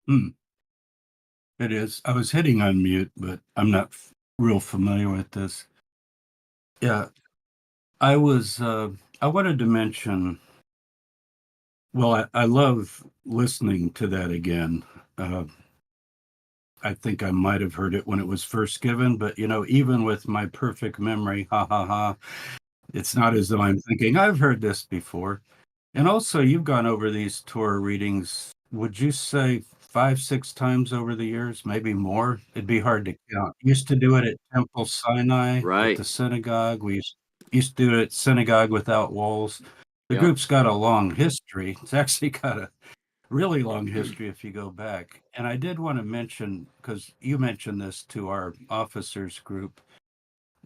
Hmm, it is. I was hitting unmute, but I'm not real familiar with this. Yeah, I was. I wanted to mention. Well, I love listening to that again. Uh, I think I might have heard it when it was first given, but even with my perfect memory, ha ha ha, it's not as though I'm thinking I've heard this before. And also, you've gone over these Torah readings, would you say five, six times over the years, maybe more? It'd be hard to count. Used to do it at Temple Sinai at Right. the synagogue. We used to do it at Synagogue Without Walls. The Yep. group's got a long history. It's actually got a really long history if you go back. And I did want to mention, because you mentioned this to our officers group,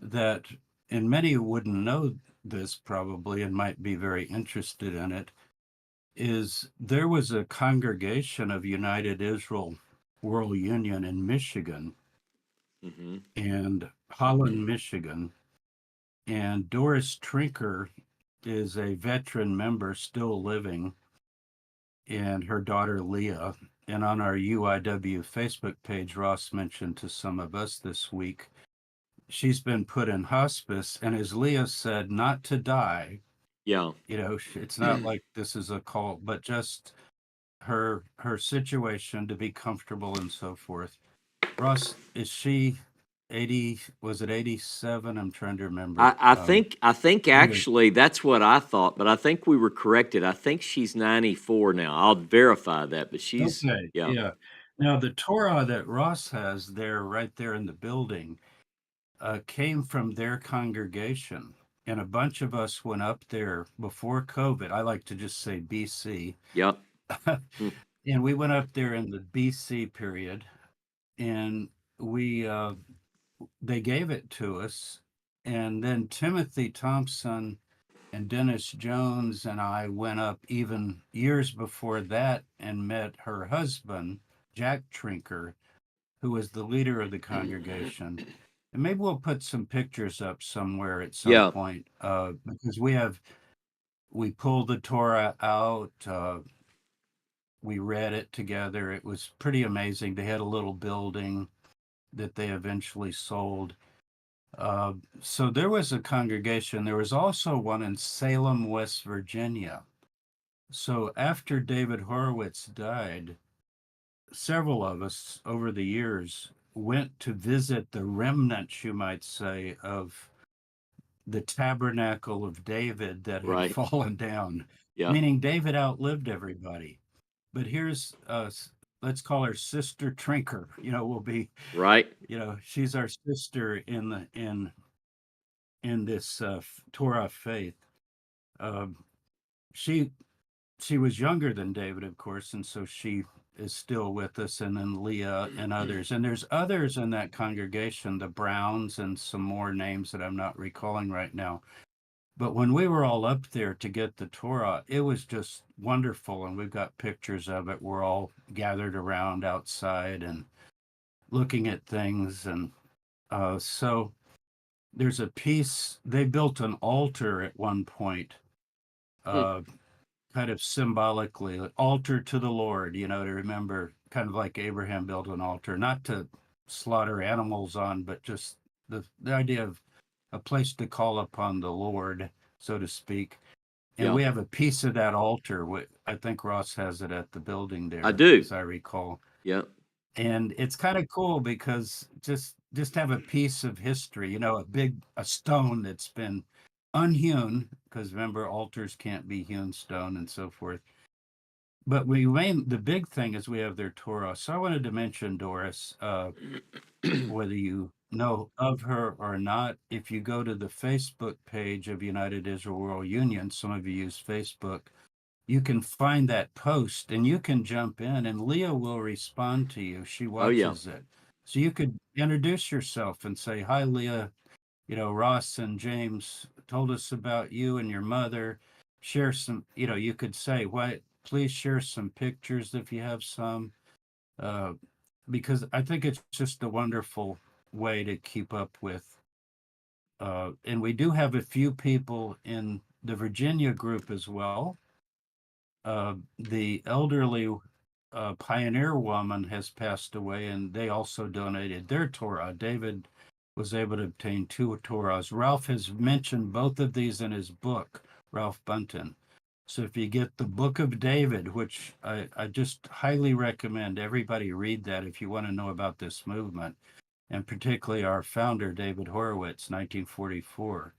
that, and many wouldn't know this probably and might be very interested in it, is there was a congregation of United Israel World Union in Michigan Hmm. and Holland, Michigan. And Doris Trinker is a veteran member still living, and her daughter Leah. And on our UIW Facebook page, Ross mentioned to some of us this week, she's been put in hospice. And as Leah said, not to die. Yeah. It's not like this is a cult, but just her situation to be comfortable and so forth. Ross, is she 80? Was it 87? I'm trying to remember. I think Anyway, actually that's what I thought, but I think we were corrected. I think she's 94 now. I'll verify that, but she's okay, yeah. yeah. Now the Torah that Ross has there, right there in the building, came from their congregation, and a bunch of us went up there before COVID. I like to just say BC, Yep. Mm. and we went up there in the BC period, and we they gave it to us. And then Timothy Thompson and Dennis Jones and I went up even years before that and met her husband, Jack Trinker, who was the leader of the congregation. And maybe we'll put some pictures up somewhere at some Yeah. point, because we pulled the Torah out. We read it together. It was pretty amazing. They had a little building that they eventually sold. So there was a congregation. There was also one in Salem, West Virginia. So after David Horowitz died, several of us over the years went to visit the remnants, you might say, of the tabernacle of David that had Right. fallen down, Yep. meaning David outlived everybody. But here's, let's call her Sister Trinker. We'll be, Right. she's our sister in this Torah faith. Um, she she was younger than David, of course, and so she is still with us, and then Leah and others. And there's others in that congregation, the Browns, and some more names that I'm not recalling right now. But when we were all up there to get the Torah, it was just wonderful. And we've got pictures of it. We're all gathered around outside and looking at things. And so there's a piece, they built an altar at one point, Hmm. uh, kind of symbolically, like, altar to the Lord, to remember, kind of like Abraham built an altar, not to slaughter animals on, but just the idea of a place to call upon the Lord, so to speak. And Yeah. we have a piece of that altar. I think Ross has it at the building I there, do. as I recall. Yep. And it's kind of cool because just have a piece of history, a stone that's been unhewn, because remember, altars can't be hewn stone and so forth. But the big thing is we have their Torah. So I wanted to mention Doris, whether you know of her or not. If you go to the Facebook page of United Israel World Union, some of you use Facebook, you can find that post and you can jump in, and Leah will respond to you. She Oh yeah. watches it. So you could introduce yourself and say, "Hi, Leah. Ross and James told us about you and your mother. Share some, you could say, what, please share some pictures if you have some, uh, because I think it's just a wonderful way to keep up with. And we do have a few people in the Virginia group as well. The elderly pioneer woman has passed away, and they also donated their Torah. David was able to obtain 2 Torahs. Ralph has mentioned both of these in his book, Ralph Bunton. So if you get the Book of David, which I just highly recommend everybody read that if you want to know about this movement, and particularly our founder, David Horowitz, 1944.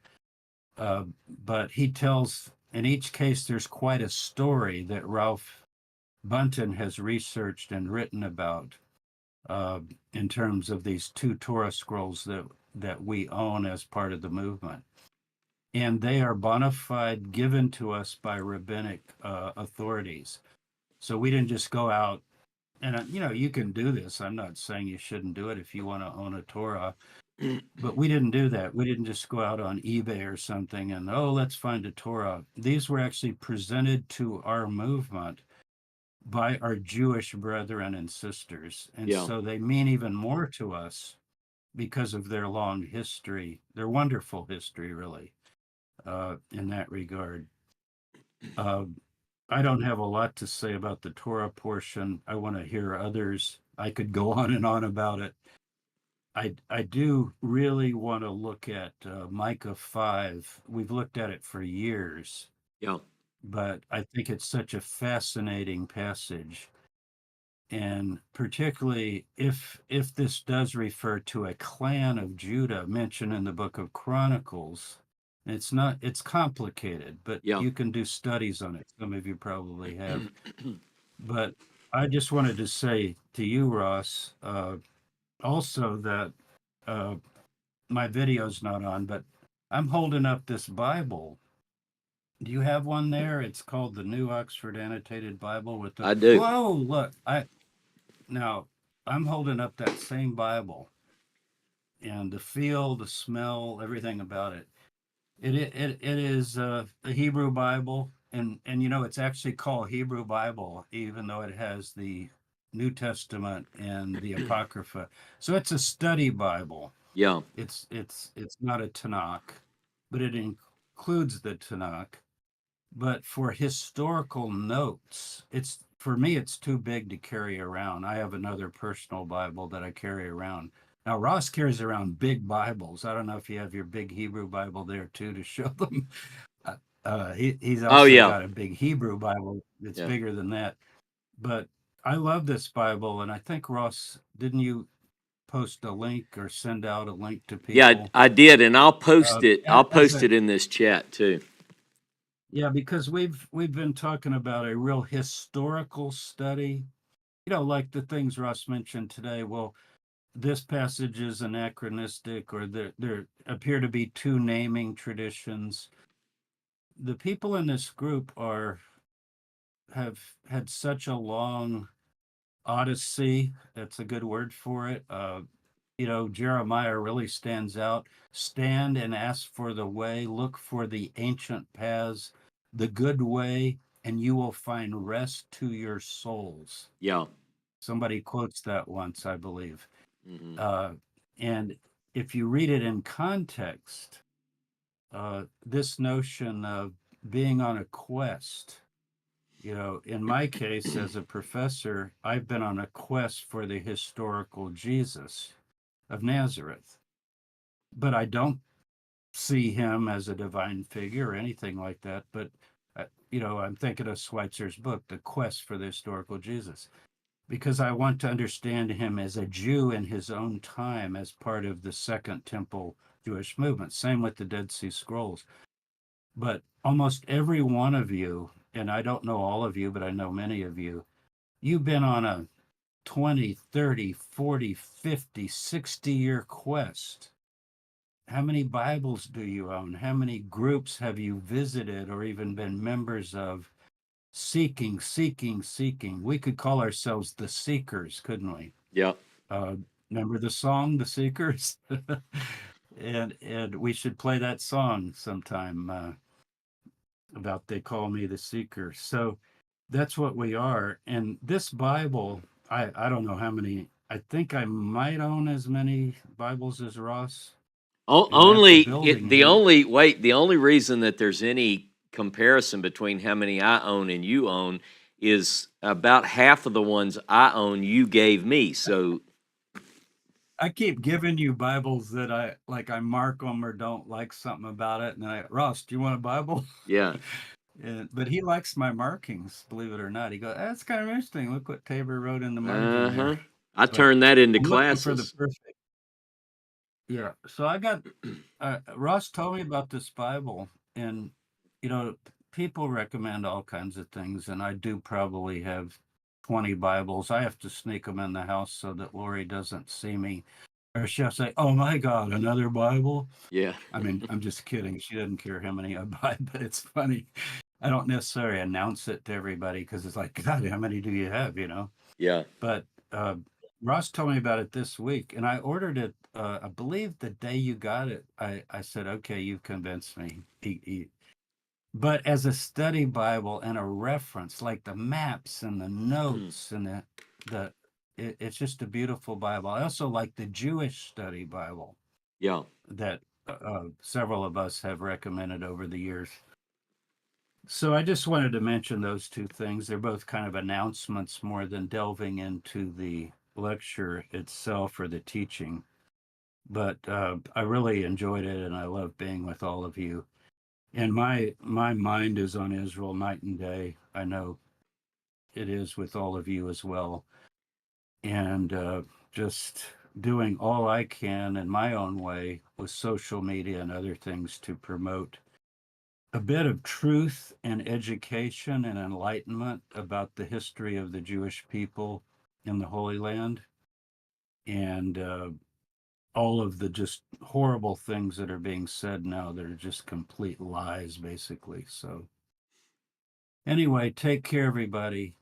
But he tells, in each case, there's quite a story that Ralph Bunton has researched and written about uh, in terms of these 2 Torah scrolls that we own as part of the movement. And they are bona fide given to us by rabbinic authorities. So we didn't just go out and, you can do this. I'm not saying you shouldn't do it if you want to own a Torah, but we didn't do that. We didn't just go out on eBay or something and, oh, let's find a Torah. These were actually presented to our movement by our Jewish brethren and sisters. And Yeah. so they mean even more to us because of their long history, their wonderful history, really, in that regard. Uh, I don't have a lot to say about the Torah portion. I want to hear others. I could go on and on about it. I do really want to look at Micah 5. We've looked at it for years, Yeah. but I think it's such a fascinating passage. And particularly if this does refer to a clan of Judah mentioned in the book of Chronicles, it's complicated, but Yeah. you can do studies on it. Some of you probably have. But I just wanted to say to you, Ross, also that uh, my video's not on, but I'm holding up this Bible. Do you have one there? It's called the New Oxford Annotated Bible with the, I do. whoa, look, now I'm holding up that same Bible, and the feel, the smell, everything about it. It is a Hebrew Bible, and it's actually called Hebrew Bible, even though it has the New Testament and the Apocrypha. So it's a study Bible. Yeah. It's not a Tanakh, but it includes the Tanakh. But for historical notes, it's for me it's too big to carry around. I have another personal Bible that I carry around. Now Ross carries around big Bibles. I don't know if you have your big Hebrew Bible there too to show them. He's Oh, also yeah. got a big Hebrew Bible that's Yeah. bigger than that. But I love this Bible, and I think Ross, didn't you post a link or send out a link to Yeah, people? I did, and I'll post it. I'll As post a it in this chat too. Yeah, because we've been talking about a real historical study, like the things Ross mentioned today. Well, this passage is anachronistic, or there appear to be two naming traditions. The people in this group have had such a long odyssey. That's a good word for it. Jeremiah really stands out. Stand and ask for the way, look for the ancient paths, the good way, and you will find rest to your souls. Yeah. Somebody quotes that once, I believe. Hmm. And if you read it in context, this notion of being on a quest, in my case as a professor, I've been on a quest for the historical Jesus of Nazareth, but I don't see him as a divine figure or anything like that. But, I'm thinking of Schweitzer's book, The Quest for the Historical Jesus, because I want to understand him as a Jew in his own time as part of the Second Temple Jewish movement. Same with the Dead Sea Scrolls. But almost every one of you, and I don't know all of you, but I know many of you, you've been on a 20, 30, 40, 50, 60-year quest. How many Bibles do you own? How many groups have you visited or even been members of? Seeking, seeking, seeking. We could call ourselves the Seekers, couldn't we? Yeah. Uh, Remember the song, The Seekers? And we should play that song sometime about They Call Me the Seeker. So that's what we are. And this Bible, I don't know how many, I think I might own as many Bibles as Ross. And at the building here, The only reason that there's any comparison between how many I own and you own is about half of the ones I own you gave me. So I keep giving you Bibles that I mark them or don't like something about it, and Ross, do you want a Bible? yeah. But he likes my markings, believe it or not. He goes, "That's kind of interesting. Look what Tabor wrote in the margin there." Uh-huh. I But turned that into I'm looking for the classes. perfect. Yeah. So I got Ross told me about this Bible, and you know, people recommend all kinds of things, and I do probably have 20 Bibles. I have to sneak them in the house so that Lori doesn't see me, or she'll say, "Oh my God, another Bible." Yeah. I mean, I'm just kidding. She doesn't care how many I buy, but it's funny. I don't necessarily announce it to everybody because it's like, God, how many do you have? Yeah. But Ross told me about it this week, and I ordered it. I believe the day you got it, I said, "Okay, you've convinced me." But as a study Bible and a reference, like the maps and the Mm. notes and the it's just a beautiful Bible. I also like the Jewish study Bible Yeah. that several of us have recommended over the years. So I just wanted to mention those two things. They're both kind of announcements more than delving into the lecture itself or the teaching. But I really enjoyed it, and I love being with all of you. And my mind is on Israel night and day. I know it is with all of you as well. And just doing all I can in my own way with social media and other things to promote a bit of truth and education and enlightenment about the history of the Jewish people in the Holy Land, and all of the just horrible things that are being said now that are just complete lies, basically. So, anyway, take care, everybody.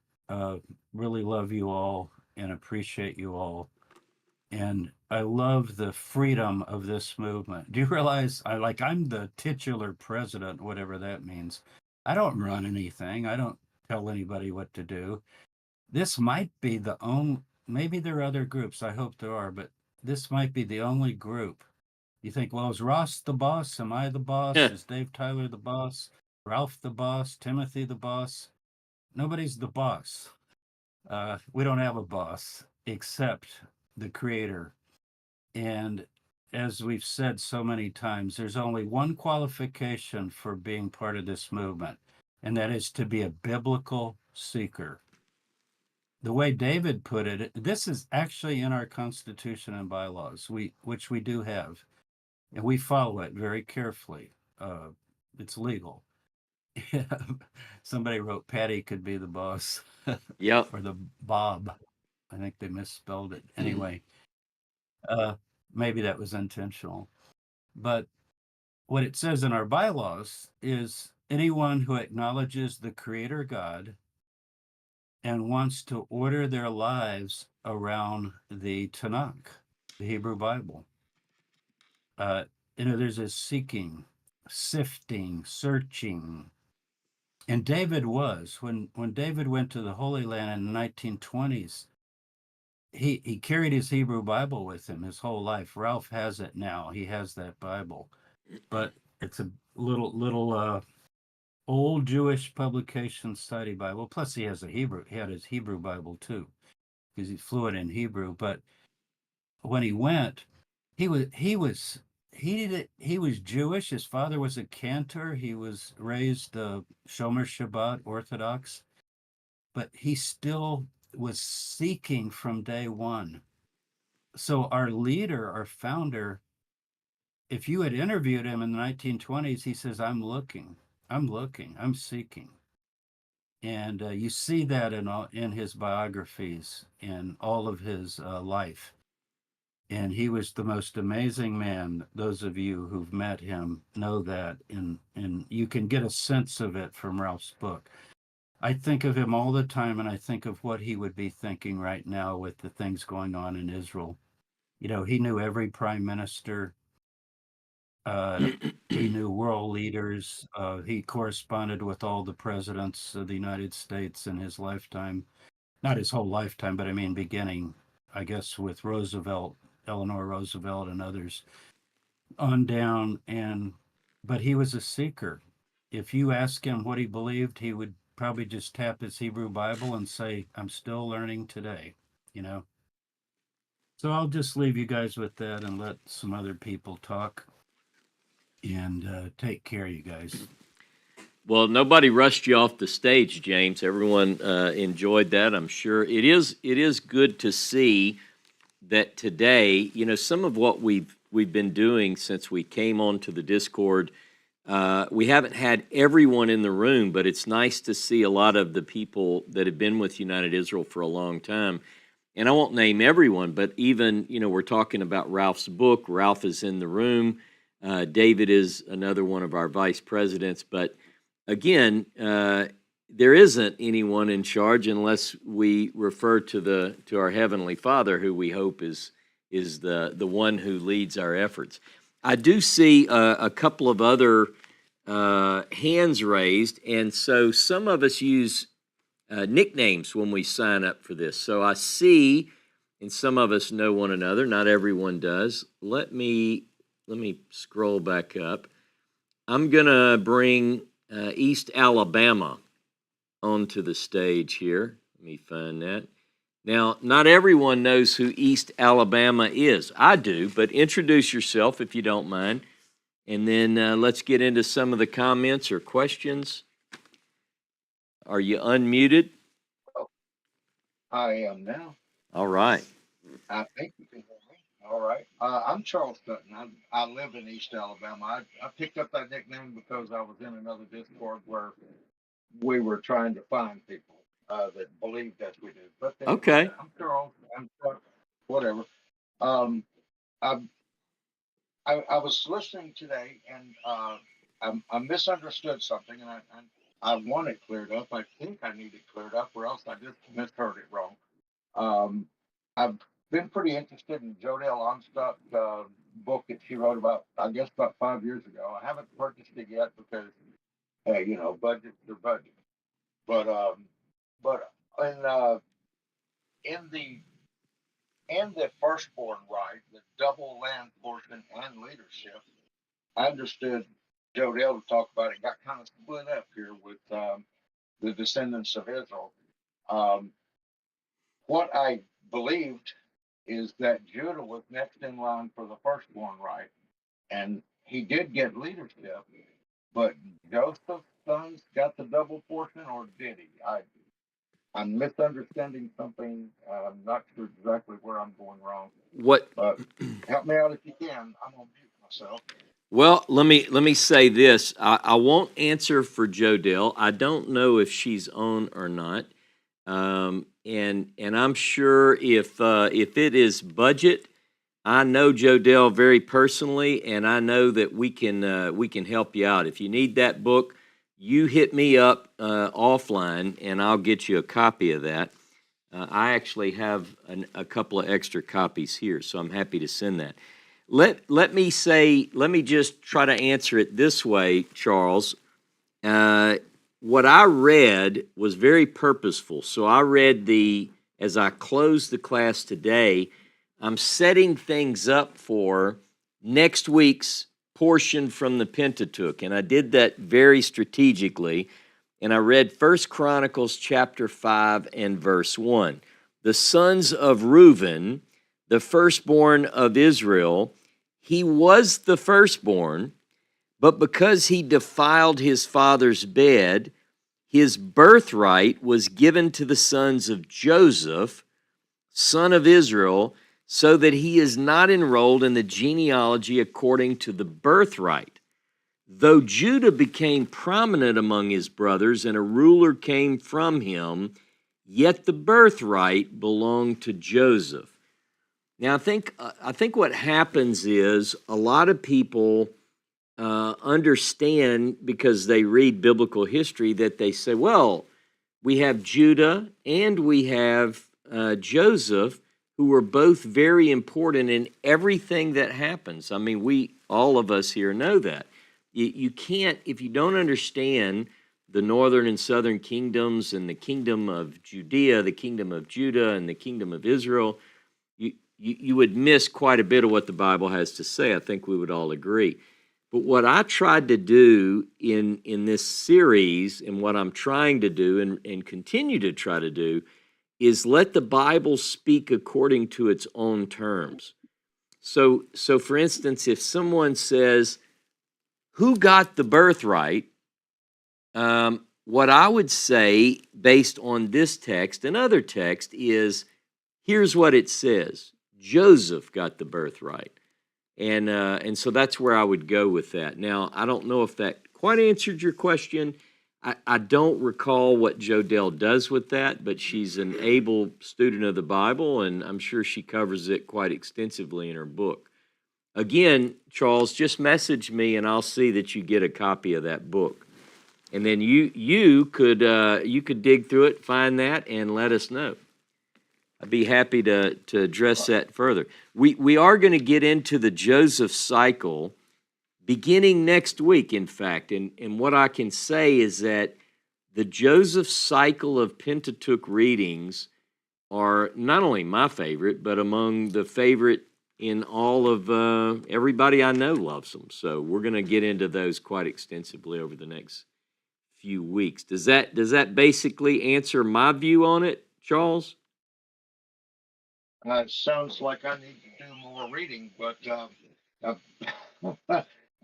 Really love you all and appreciate you all. And I love the freedom of this movement. Do you realize I'm the titular president, whatever that means. I don't run anything. I don't tell anybody what to do. This might be the only, maybe there are other groups. I hope there are, but this might be the only group. You think, well, is Ross the boss? Am I the boss? Yeah. Is Dave Tyler the boss? Ralph the boss? Timothy the boss? Nobody's the boss. We don't have a boss except the creator. And as we've said so many times, there's only one qualification for being part of this movement, and that is to be a biblical seeker. The way David put it, this is actually in our Constitution and bylaws, which we do have, and we follow it very carefully. It's legal. Somebody wrote Patty could be the boss, Yep. or the Bob. I think they misspelled it. Anyway, uh, maybe that was intentional. But what it says in our bylaws is anyone who acknowledges the Creator God and wants to order their lives around the Tanakh, the Hebrew Bible. Uh, there's a seeking, sifting, searching. And David was, when David went to the Holy Land in the 1920s, he carried his Hebrew Bible with him his whole life. Ralph has it now. He has that Bible. But it's a little old Jewish publication study Bible. Plus, he had his Hebrew Bible too, because he's fluent in Hebrew. But when he went, he was Jewish. His father was a cantor. He was raised Shomer Shabbat Orthodox, but he still was seeking from day one. So our leader, our founder, if you had interviewed him in the 1920s, he says, I'm looking, I'm seeking." And you see that in his biographies, in all of his life. And he was the most amazing man. Those of you who've met him know that, and you can get a sense of it from Ralph's book. I think of him all the time, and I think of what he would be thinking right now with the things going on in Israel. He knew every prime minister. He knew world leaders. He corresponded with all the presidents of the United States in his lifetime. Not his whole lifetime, but I mean, beginning, I guess, with Roosevelt, Eleanor Roosevelt, and others on down. But he was a seeker. If you ask him what he believed, probably just tap his Hebrew Bible and say, I'm still learning today, you know. So I'll just leave you guys with that and let some other people talk. And take care, you guys. Well, nobody rushed you off the stage, James. Everyone enjoyed that, I'm sure. It is good to see that today, you know, some of what we've been doing since we came onto the Discord, we haven't had everyone in the room, but it's nice to see a lot of the people that have been with United Israel for a long time. And I won't name everyone, but even, you know, we're talking about Ralph's book. Ralph is in the room. David is another one of our vice presidents. But again, there isn't anyone in charge unless we refer to our Heavenly Father, who we hope is the one who leads our efforts. I do see a couple of other hands raised, and so some of us use nicknames when we sign up for this. So I see, and some of us know one another. Not everyone does. Let me scroll back up. I'm gonna bring East Alabama onto the stage here. Let me find that. Now, not everyone knows who East Alabama is. I do, but introduce yourself if you don't mind, and then let's get into some of the comments or questions. Are you unmuted? I am now. All right. I think you can hear me. All right. I'm Charles Sutton. I live in East Alabama. I picked up that nickname because I was in another Discord where we were trying to find people that believed as we do. But anyway, Okay. I'm Charles. I'm Chuck, whatever. Um, I, I was listening today and I misunderstood something and I want it cleared up. I think I need it cleared up or else I just misheard it wrong. Um, I've been pretty interested in Jodelle Onstott's book that she wrote about, I guess, about 5 years ago. I haven't purchased it yet because, hey, you know, budgets are budgets. But in the firstborn right, the double land portion and leadership, I understood Jodelle to talk about it. Got kind of split up here with the descendants of Israel. Um, what I believed is that Judah was next in line for the firstborn right, and he did get leadership, but Joseph's sons got the double portion, or did he? I'm misunderstanding something. I'm not sure exactly where I'm going wrong, What? but help me out if you can. I'm gonna mute myself. Well, let me say this. I won't answer for Jodelle. I don't know if she's on or not. And I'm sure if it is budget, I know Jodelle very personally, and I know that we can help you out. If you need that book, you hit me up offline, and I'll get you a copy of that. I actually have a couple of extra copies here, so I'm happy to send that. Let me just try to answer it this way, Charles. What I read was very purposeful. So I read as I closed the class today, I'm setting things up for next week's portion from the Pentateuch. And I did that very strategically. And I read 1 Chronicles chapter 5 and verse 1. The sons of Reuben, the firstborn of Israel, he was the firstborn, but because he defiled his father's bed, his birthright was given to the sons of Joseph, son of Israel, so that he is not enrolled in the genealogy according to the birthright. Though Judah became prominent among his brothers and a ruler came from him, yet the birthright belonged to Joseph. Now, I think what happens is a lot of people understand, because they read biblical history, that they say, well, we have Judah and we have Joseph, who were both very important in everything that happens. I mean, all of us here know that. You can't, if you don't understand the northern and southern kingdoms and the kingdom of Judea, the kingdom of Judah, and the kingdom of Israel, you would miss quite a bit of what the Bible has to say. I think we would all agree. But what I tried to do in this series, and what I'm trying to do and continue to try to do, is let the Bible speak according to its own terms. So for instance, if someone says, "Who got the birthright?" What I would say, based on this text and other text, is here's what it says: Joseph got the birthright. And so that's where I would go with that. Now, I don't know if that quite answered your question. I don't recall what Jodelle does with that, but she's an able student of the Bible, and I'm sure she covers it quite extensively in her book. Again, Charles, just message me, and I'll see that you get a copy of that book, and then you could dig through it, find that, and let us know. I'd be happy to address that further. We are going to get into the Joseph cycle beginning next week, in fact. And what I can say is that the Joseph cycle of Pentateuch readings are not only my favorite, but among the favorite in all of everybody I know loves them. So we're going to get into those quite extensively over the next few weeks. Does that basically answer my view on it, Charles? It sounds like I need to do more reading, but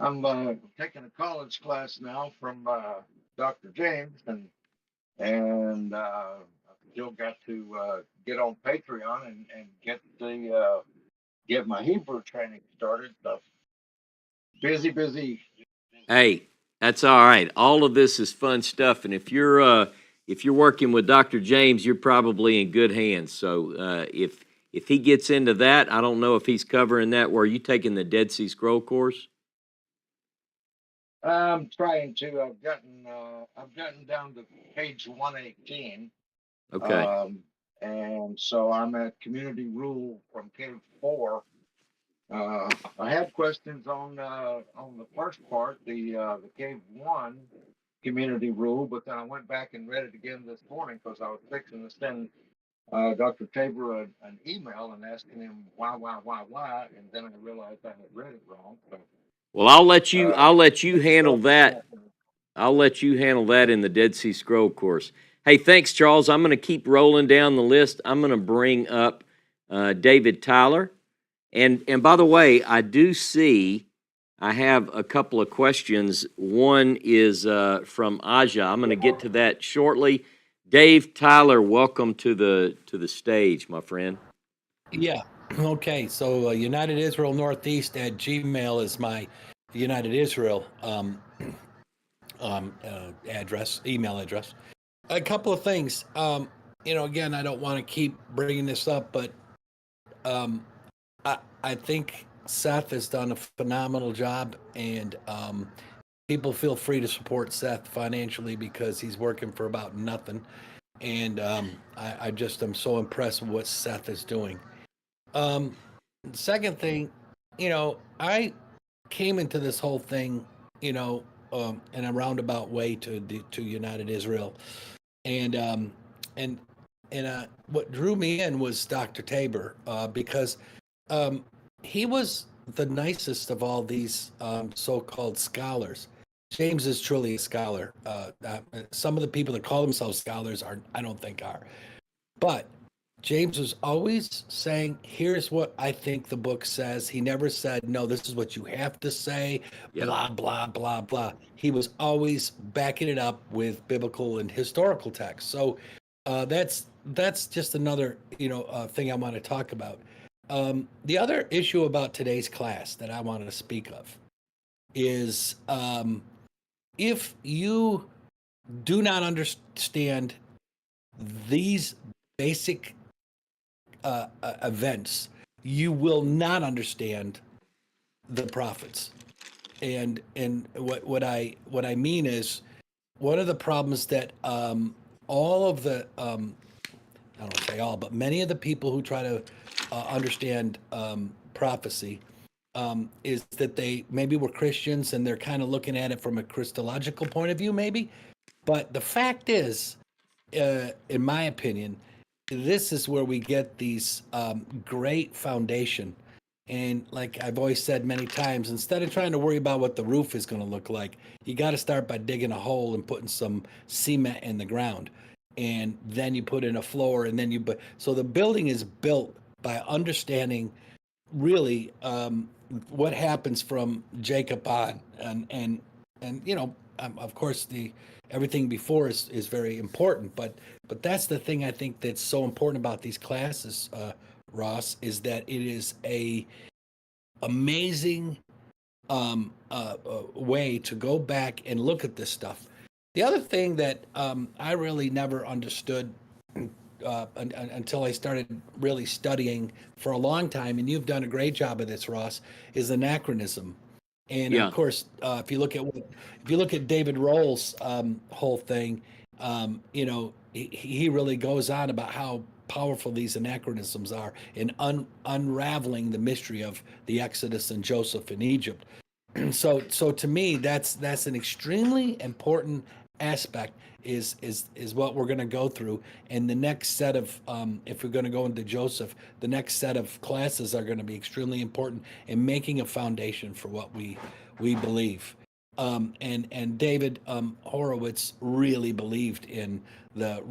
I'm taking a college class now from Dr. James, and I've still got to get on Patreon and get my Hebrew training started. So busy. Hey, that's all right. All of this is fun stuff, and if you're working with Dr. James, you're probably in good hands. So if he gets into that, I don't know if he's covering that. Were you taking the Dead Sea Scroll course? I'm trying to. I've gotten down to page 118. Okay. And so I'm at community rule from Cave 4. I had questions on the first part, the Cave 1 community rule, but then I went back and read it again this morning because I was fixing to send Dr. Tabor an email and asking him why, and then I realized I had read it wrong. So Well, I'll let you handle still that. I'll let you handle that in the Dead Sea Scroll course. Hey, thanks, Charles. I'm going to keep rolling down the list. I'm going to bring up David Tyler. And by the way, I do see I have a couple of questions. One is from Aja. I'm going to get to that shortly. Dave Tyler, welcome to the stage, my friend. Yeah. Okay. So United Israel Northeast at Gmail is my United Israel email address. A couple of things. Again, I don't want to keep bringing this up, but um, I think Seth has done a phenomenal job, and people feel free to support Seth financially because he's working for about nothing. And I just am so impressed with what Seth is doing. Um, Second thing, I came into this whole thing, in a roundabout way to United Israel, and and what drew me in was Dr. Tabor because um, he was the nicest of all these so-called scholars. James is truly a scholar. Some of the people that call themselves scholars I don't think are. But James was always saying, here's what I think the book says. He never said, no, this is what you have to say, Yep. blah, blah, blah, blah. He was always backing it up with biblical and historical text. So that's just another thing I want to talk about. The other issue about today's class that I wanted to speak of is if you do not understand these basic events, you will not understand the prophets. And what I mean is, one of the problems that all of the I don't say all, but many of the people who try to understand prophecy is that they maybe were Christians and they're kind of looking at it from a Christological point of view, maybe. But the fact is, in my opinion, this is where we get these great foundation And like I've always said many times, instead of trying to worry about what the roof is going to look like, you got to start by digging a hole and putting some cement in the ground. And then you put in a floor, and then so the building is built by understanding really what happens from Jacob on, and of course the everything before is very important, but that's the thing I think that's so important about these classes, Ross, is that it is a amazing way to go back and look at this stuff. The other thing that I really never understood until I started really studying for a long time, and you've done a great job of this, Ross, is anachronism. And of Yeah. course, if you look at David Roll's whole thing, he really goes on about how powerful these anachronisms are in unraveling the mystery of the Exodus and Joseph in Egypt. So to me, that's an extremely important aspect is what we're going to go through. And the next set of if we're going to go into Joseph, the next set of classes are going to be extremely important in making a foundation for what we believe. And David Horowitz really believed in the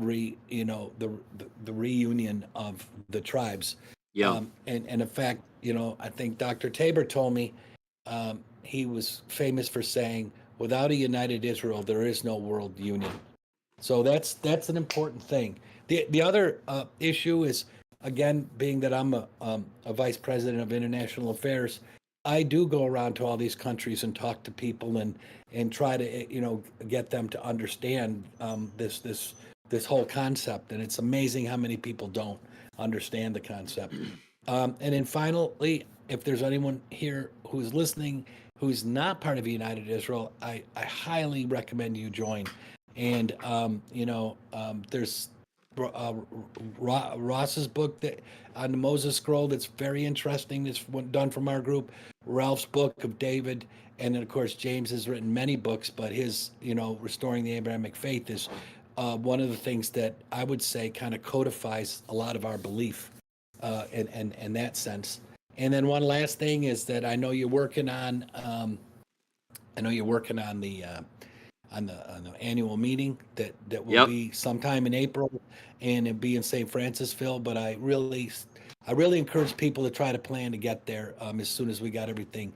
reunion of the tribes. Yeah. And in fact, I think Dr. Tabor told me he was famous for saying, "Without a united Israel, there is no world union." So that's an important thing. The other issue is, again, being that I'm a vice president of international affairs, I do go around to all these countries and talk to people and try to get them to understand this whole concept. And it's amazing how many people don't understand the concept. And then finally, if there's anyone here who's listening who's not part of United Israel, I highly recommend you join. And there's Ross's book that on the Moses scroll that's very interesting. It's done from our group. Ralph's book of David, and then of course James has written many books, but his Restoring the Abrahamic Faith is one of the things that I would say kind of codifies a lot of our belief in that sense. And then one last thing is that I know you're working on the annual meeting that will Yep. be sometime in April, and it'll be in St. Francisville. But I really encourage people to try to plan to get there as soon as we got everything,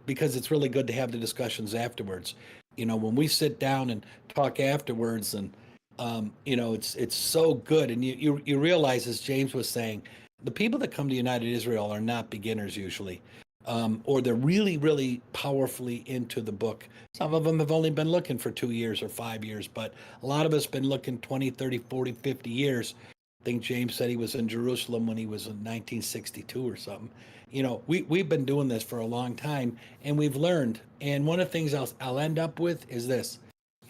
because it's really good to have the discussions afterwards. When we sit down and talk afterwards, and it's so good, and you realize, as James was saying, the people that come to United Israel are not beginners usually. Or they're really, really powerfully into the book. Some of them have only been looking for 2 years or 5 years, but a lot of us been looking 20, 30, 40, 50 years. I think James said he was in Jerusalem when he was in 1962 or something. We've been doing this for a long time, and we've learned. And one of the things I'll end up with is this.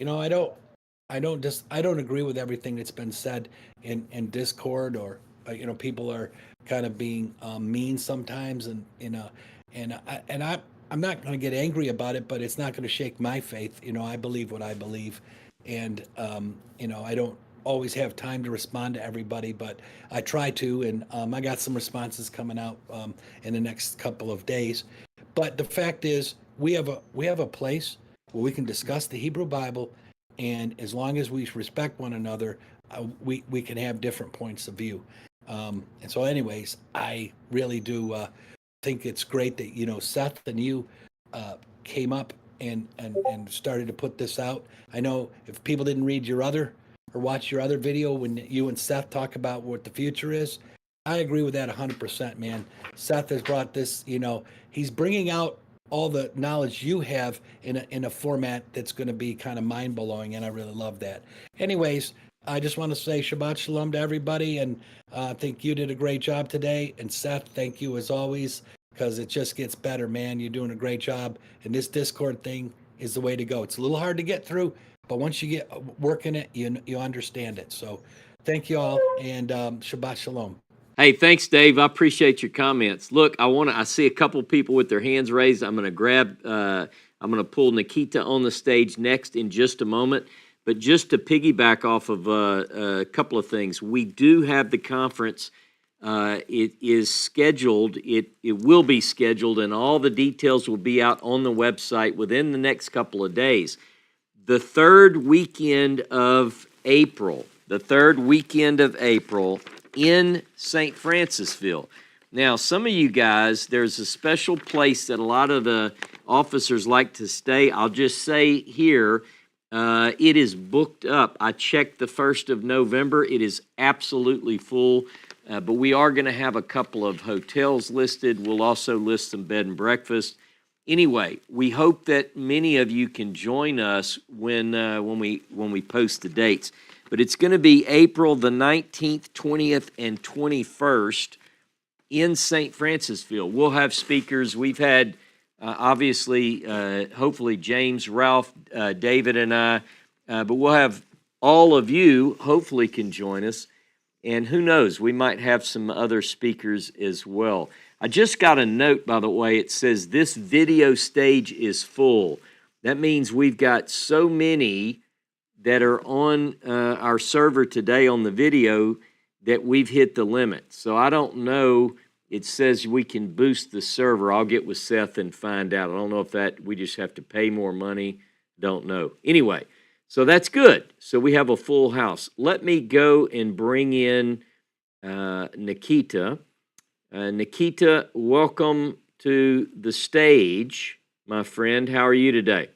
I don't agree with everything that's been said in Discord, or people are kind of being mean sometimes, and I'm not going to get angry about it, but it's not going to shake my faith. I believe what I believe, and I don't always have time to respond to everybody, but I try to, and I got some responses coming out in the next couple of days. But the fact is, we have a place where we can discuss the Hebrew Bible, and as long as we respect one another, we can have different points of view. And so, anyways, I really do think it's great that Seth and you came up and started to put this out. I know if people didn't read your other or watch your other video when you and Seth talk about what the future is, I agree with that 100%, man. Seth has brought this. He's bringing out all the knowledge you have in a format that's going to be kind of mind blowing, and I really love that. Anyways, I just want to say Shabbat Shalom to everybody, and I think you did a great job today. And Seth, thank you as always, because it just gets better, man. You're doing a great job, and this Discord thing is the way to go. It's a little hard to get through, but once you get working it, you understand it. So thank you all, and Shabbat Shalom. Hey, thanks, Dave. I appreciate your comments. Look, I see a couple people with their hands raised. I'm going to pull Nikita on the stage next in just a moment. But just to piggyback off of a couple of things, we do have the conference It is scheduled. It will be scheduled, and all the details will be out on the website within the next couple of days. The third weekend of April. The third weekend of April in St. Francisville. Now, some of you guys, there's a special place that a lot of the officers like to stay. I'll just say here, it is booked up. I checked the 1st of November. It is absolutely full, but we are going to have a couple of hotels listed. We'll also list some bed and breakfast. Anyway, we hope that many of you can join us when we post the dates. But it's going to be April the 19th, 20th, and 21st in St. Francisville. We'll have speakers. We've had, obviously, hopefully James, Ralph, David, and I, but we'll have all of you hopefully can join us. And who knows, we might have some other speakers as well. I just got a note, by the way. It says this video stage is full. That means we've got so many that are on our server today on the video that we've hit the limit. So I don't know. It says we can boost the server. I'll get with Seth and find out. I don't know if that we just have to pay more money. Don't know. Anyway, so that's good. So we have a full house. Let me go and bring in Nikita. Nikita, welcome to the stage, my friend. How are you today?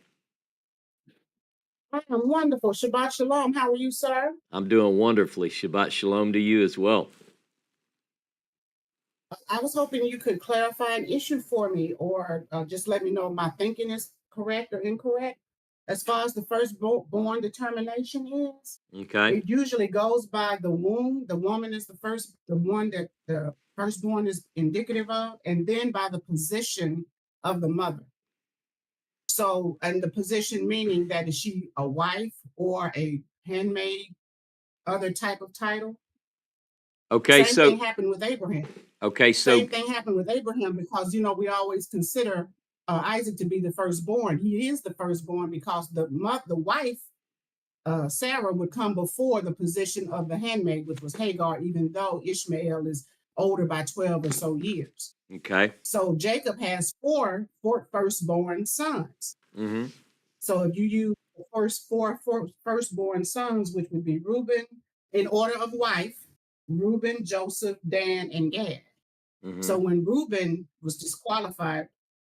I am wonderful. Shabbat Shalom. How are you, sir? I'm doing wonderfully. Shabbat Shalom to you as well. I was hoping you could clarify an issue for me or just let me know if my thinking is correct or incorrect. As far as the firstborn determination is, Okay. it usually goes by the womb. The woman is the one that the firstborn is indicative of, and then by the position of the mother. So, and the position meaning that is she a wife or a handmaid, other type of title? Okay, Same so thing happened with Abraham. okay, so Same thing happened with Abraham because we always consider Isaac to be the firstborn. He is the firstborn because the wife Sarah would come before the position of the handmaid, which was Hagar, even though Ishmael is older by 12 or so years. okay. So Jacob has four firstborn sons. Mm-hmm. So if you use the four firstborn sons, which would be Reuben, in order of wife, Reuben, Joseph, Dan, and Gad. Mm-hmm. So when Reuben was disqualified,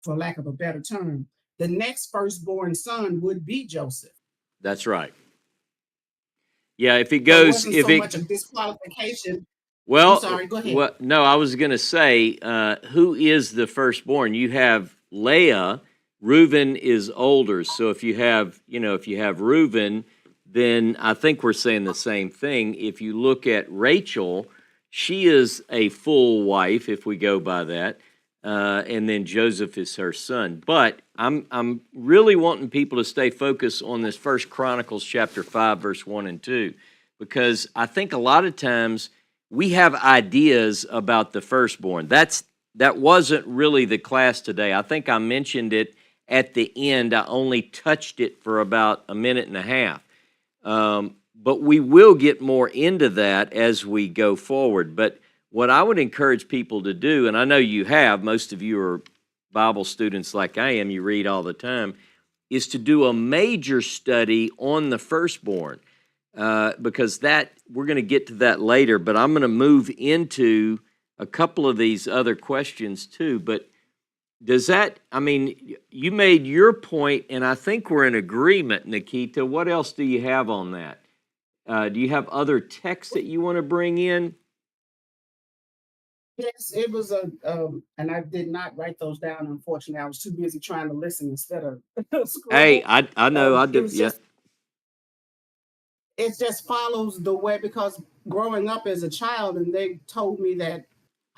for lack of a better term, the next firstborn son would be Joseph. That's right. Yeah, if it So it goes, wasn't if so it much of disqualification. well, I'm sorry, go ahead. well, no, I was going to say, who is the firstborn? You have Leah. Reuben is older, so if you have Reuben, then I think we're saying the same thing. If you look at Rachel, she is a full wife, if we go by that, and then Joseph is her son. But I'm really wanting people to stay focused on this First Chronicles chapter 5, verse 1 and 2, because I think a lot of times we have ideas about the firstborn. That wasn't really the class today. I think I mentioned it at the end. I only touched it for about a minute and a half. But we will get more into that as we go forward. But what I would encourage people to do, and I know you have, most of you are Bible students like I am, you read all the time, is to do a major study on the firstborn. Because we're going to get to that later, but I'm going to move into a couple of these other questions too. But you made your point, and I think we're in agreement, Nikita. What else do you have on that? Do you have other texts that you want to bring in? Yes, it was and I did not write those down. Unfortunately, I was too busy trying to listen instead of scribble. Hey, I know, I It do. was Yeah. it just follows the way, because growing up as a child, and they told me that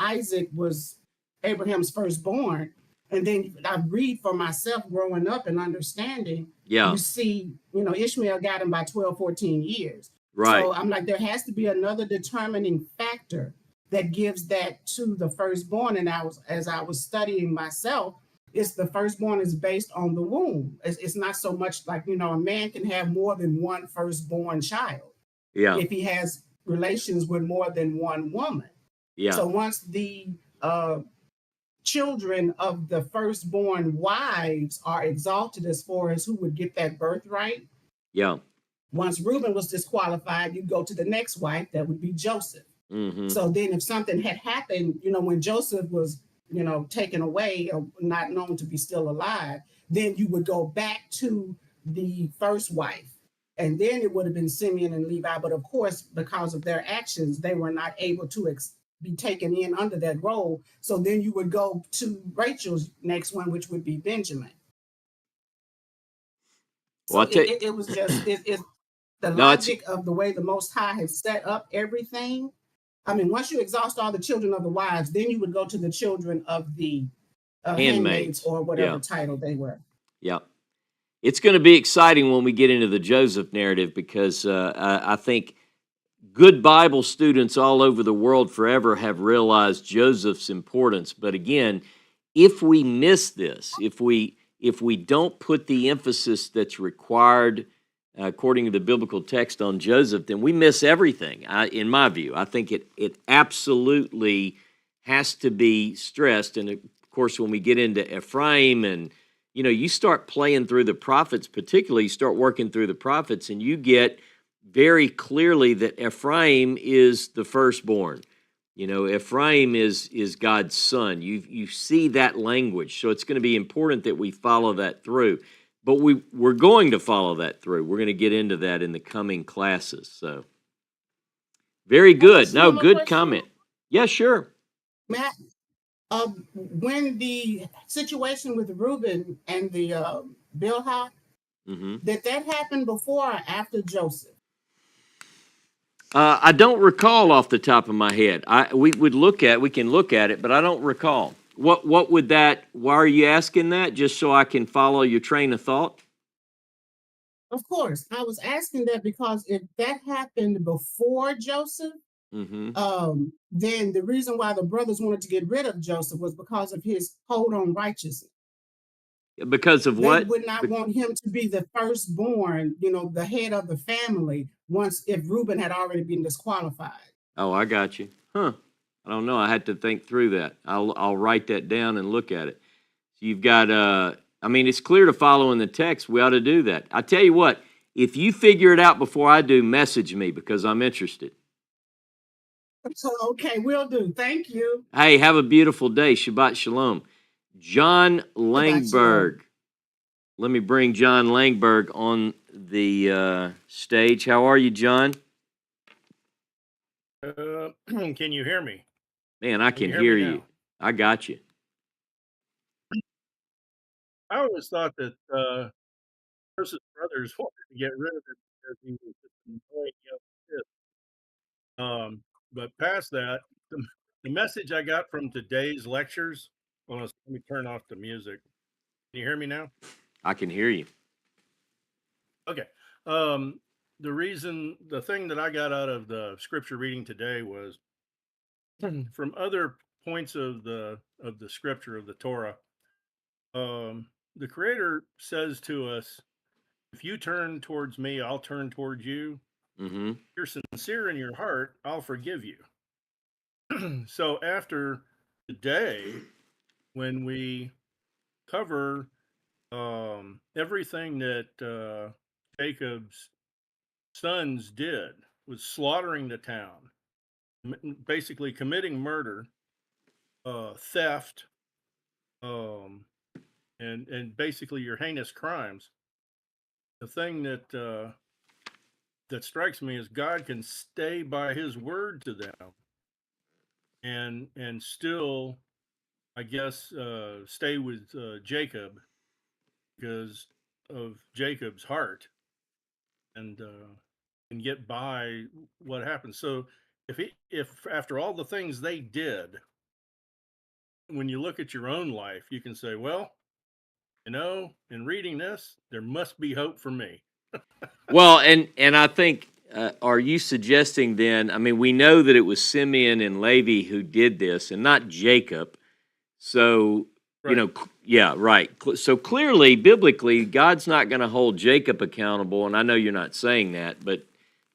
Isaac was Abraham's firstborn, and then I read for myself growing up and understanding, Yeah. you see, Ishmael got him by 12, 14 years. Right. So I'm like, there has to be another determining factor that gives that to the firstborn. And as I was studying myself, it's the firstborn is based on the womb. It's not so much like, a man can have more than one firstborn child Yeah. if he has relations with more than one woman. Yeah. So once the children of the firstborn wives are exalted as far as who would get that birthright, Yeah. once Reuben was disqualified, you go to the next wife, that would be Joseph. Mm-hmm. So then if something had happened, when Joseph was, taken away or not known to be still alive, then you would go back to the first wife. And then it would have been Simeon and Levi. But of course, because of their actions, they were not able to be taken in under that role. So then you would go to Rachel's next one, which would be Benjamin. Well, So it was just the logic of the way the Most High has set up everything. I mean, once you exhaust all the children of the wives, then you would go to the children of the handmaids or whatever title they were. Yeah. It's going to be exciting when we get into the Joseph narrative, because I think good Bible students all over the world forever have realized Joseph's importance. But again, if we miss this, if we don't put the emphasis that's required according to the biblical text on Joseph, then we miss everything. In my view, I think it absolutely has to be stressed. And of course, when we get into Ephraim, and you start playing through the prophets, particularly you start working through the prophets, and you get very clearly that Ephraim is the firstborn. Ephraim is God's son. You see that language. So it's going to be important that we follow that through. But we're going to follow that through. We're going to get into that in the coming classes. So very good. No, good comment. Yeah, sure. Matt, when the situation with Reuben and the Bilhah, did that happen before or after Joseph? I don't recall off the top of my head. We can look at it, but I don't recall. What would that? Why are you asking that? Just so I can follow your train of thought? Of course, I was asking that because if that happened before Joseph, then the reason why the brothers wanted to get rid of Joseph was because of his hold on righteousness. Because of what? They would not want him to be the firstborn, the head of the family, if Reuben had already been disqualified. Oh, I got you. Huh. I don't know. I had to think through that. I'll write that down and look at it. So you've got, it's clear to follow in the text. We ought to do that. I tell you what, if you figure it out before I do, message me, because I'm interested. Okay, will do. Thank you. Hey, have a beautiful day. Shabbat shalom. John Langberg. Let me bring John Langberg on the stage. How are you, John? Can you hear me? Man, I can hear you. I got you. I always thought that Joseph's brothers wanted to get rid of him because he was just an annoying young kid. But past that, the message I got from today's lectures. Well, let me turn off the music. Can you hear me now? I can hear you. Okay. The thing that I got out of the scripture reading today was from other points of the scripture of the Torah. The Creator says to us, if you turn towards me, I'll turn towards you. Mm-hmm. If you're sincere in your heart, I'll forgive you. So after today, when we cover everything that Jacob's sons did, was slaughtering the town, basically committing murder, theft, and basically your heinous crimes. The thing that strikes me is God can stay by His word to them, and still, I guess, stay with Jacob because of Jacob's heart, and get by what happened. So if after all the things they did, when you look at your own life, you can say, well, in reading this, there must be hope for me. Well, and I think, are you suggesting then, we know that it was Simeon and Levi who did this and not Jacob. So, Right. yeah, right. So clearly, biblically, God's not going to hold Jacob accountable. And I know you're not saying that, but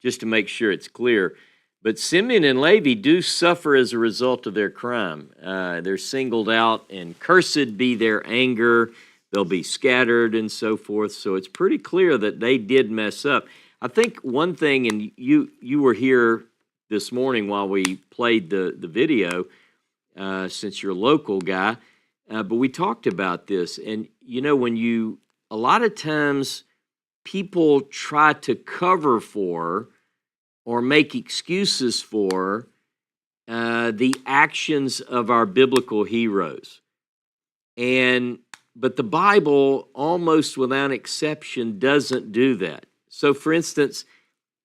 just to make sure it's clear. But Simeon and Levi do suffer as a result of their crime. They're singled out, and cursed be their anger. They'll be scattered and so forth. So it's pretty clear that they did mess up. I think one thing, and you were here this morning while we played the video, since you're a local guy, but we talked about this. And, a lot of times people try to cover for or make excuses for the actions of our biblical heroes. But the Bible, almost without exception, doesn't do that. So, for instance,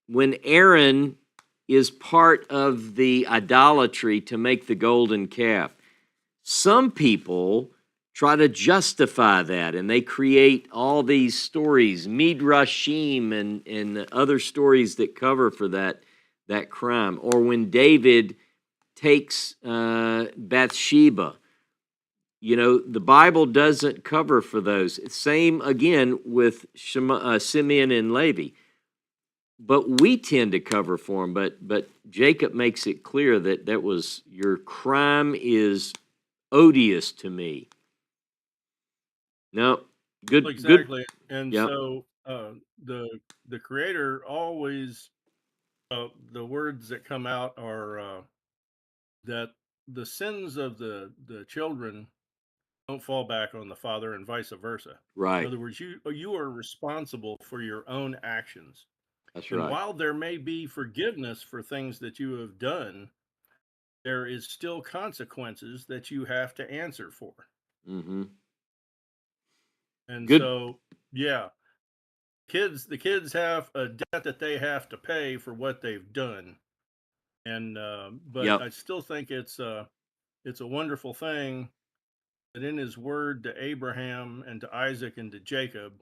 when Aaron is part of the idolatry to make the golden calf, some people try to justify that, and they create all these stories, midrashim, and other stories that cover for that crime. Or when David takes Bathsheba, the Bible doesn't cover for those. Same again with Simeon and Levi. But we tend to cover for them. But Jacob makes it clear that was your crime is odious to me. No, good. Exactly. And Yep. so the Creator always, the words that come out are that the sins of the children don't fall back on the father, and vice versa. Right. In other words, you are responsible for your own actions. That's And right. while there may be forgiveness for things that you have done, there is still consequences that you have to answer for. Mm-hmm. And Good. so, yeah, the kids have a debt that they have to pay for what they've done. And but Yep. I still think it's a wonderful thing that in his word to Abraham and to Isaac and to Jacob,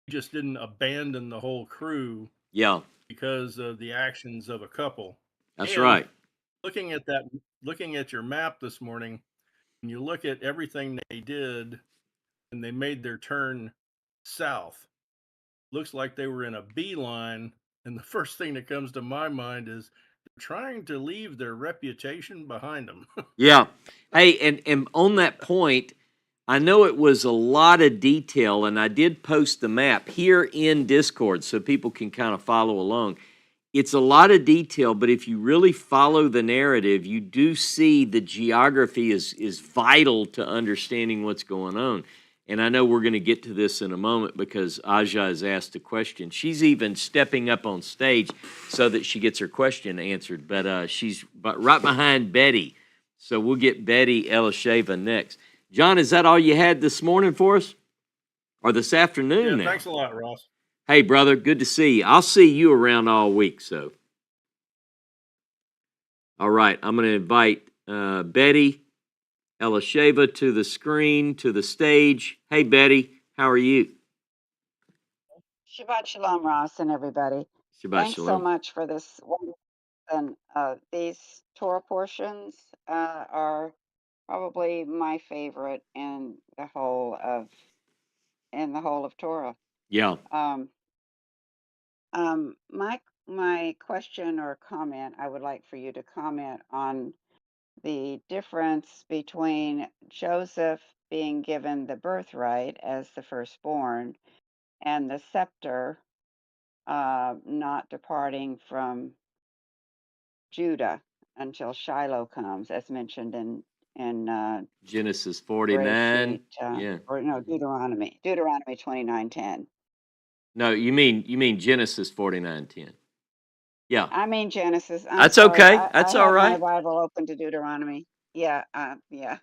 he just didn't abandon the whole crew Yeah. because of the actions of a couple. That's And right. looking at your map this morning, when you look at everything they did and they made their turn south, looks like they were in a beeline. And the first thing that comes to my mind is they're trying to leave their reputation behind them. Yeah. Hey, and on that point, I know it was a lot of detail, and I did post the map here in Discord so people can kind of follow along. It's a lot of detail, but if you really follow the narrative, you do see the geography is vital to understanding what's going on. And I know we're going to get to this in a moment because Aja has asked a question. She's even stepping up on stage so that she gets her question answered. But she's right behind Betty. So we'll get Betty Elisheva next. John, is that all you had this morning for us? Or this afternoon Yeah, now? thanks a lot, Ross. Hey, brother, good to see you. I'll see you around all week, so. All right, I'm going to invite Betty Elisheva to the screen, to the stage. Hey, Betty, how are you? Shabbat Shalom, Ross, and everybody. Shabbat Thanks so shalom. much for this. And these Torah portions are probably my favorite in the whole of Torah. Yeah. My question or comment, I would like for you to comment on the difference between Joseph being given the birthright as the firstborn and the scepter not departing from Judah until Shiloh comes, as mentioned in Genesis 49. Bereshit, Yeah. or no, Deuteronomy 29:10. No, you mean Genesis 49:10. Yeah. I mean Genesis. I'm That's sorry. okay. I That's all have my right. Bible open to Deuteronomy. Yeah, yeah.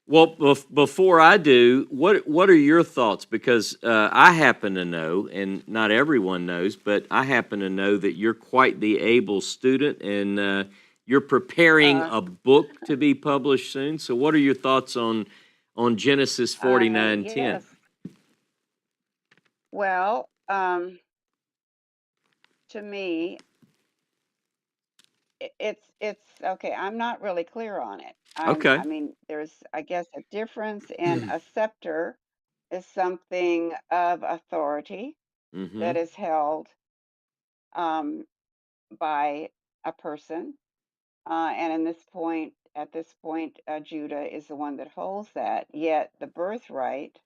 Well, before I do, what are your thoughts? Because I happen to know, and not everyone knows, but I happen to know that you're quite the able student, and you're preparing Uh, a book to be published soon. So, what are your thoughts on Genesis 49:10? yes. Well, to me, it's okay. I'm not really clear on it. Okay. I mean, there's, I guess, a difference in a scepter is something of authority Mm-hmm. that is held by a person. And at this point, Judah is the one that holds that. Yet the birthright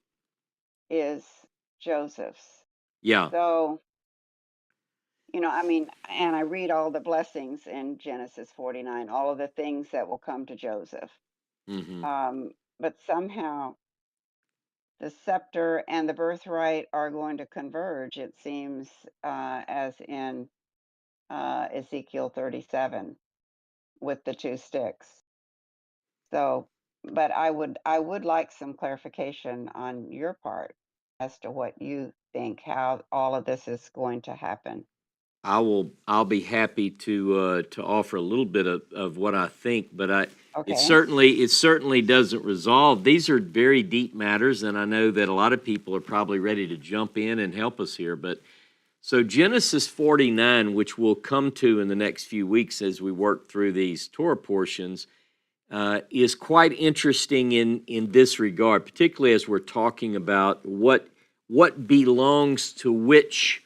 is Joseph's. Yeah. So, I mean, and I read all the blessings in Genesis 49, all of the things that will come to Joseph. Mm-hmm. But somehow the scepter and the birthright are going to converge, it seems, as in Ezekiel 37 with the two sticks. So, but I would like some clarification on your part as to what you think, how all of this is going to happen. I'll be happy to offer a little bit of what I think, but it Okay. certainly doesn't resolve. These are very deep matters, and I know that a lot of people are probably ready to jump in and help us here. But so Genesis 49, which we'll come to in the next few weeks as we work through these Torah portions, is quite interesting in this regard, particularly as we're talking about what belongs to which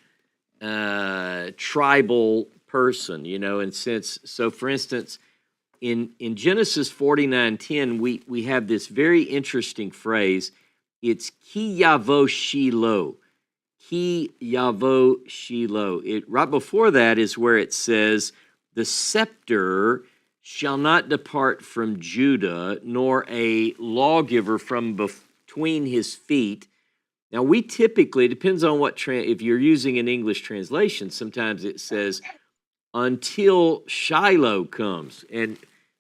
tribal person, and so for instance, in Genesis 49:10, we have this very interesting phrase. It's ki yavo Shiloh. Ki yavo Shiloh. Right before that is where it says, the scepter shall not depart from Judah, nor a lawgiver from between his feet. Now, we typically, it depends on if you're using an English translation, sometimes it says, until Shiloh comes. And,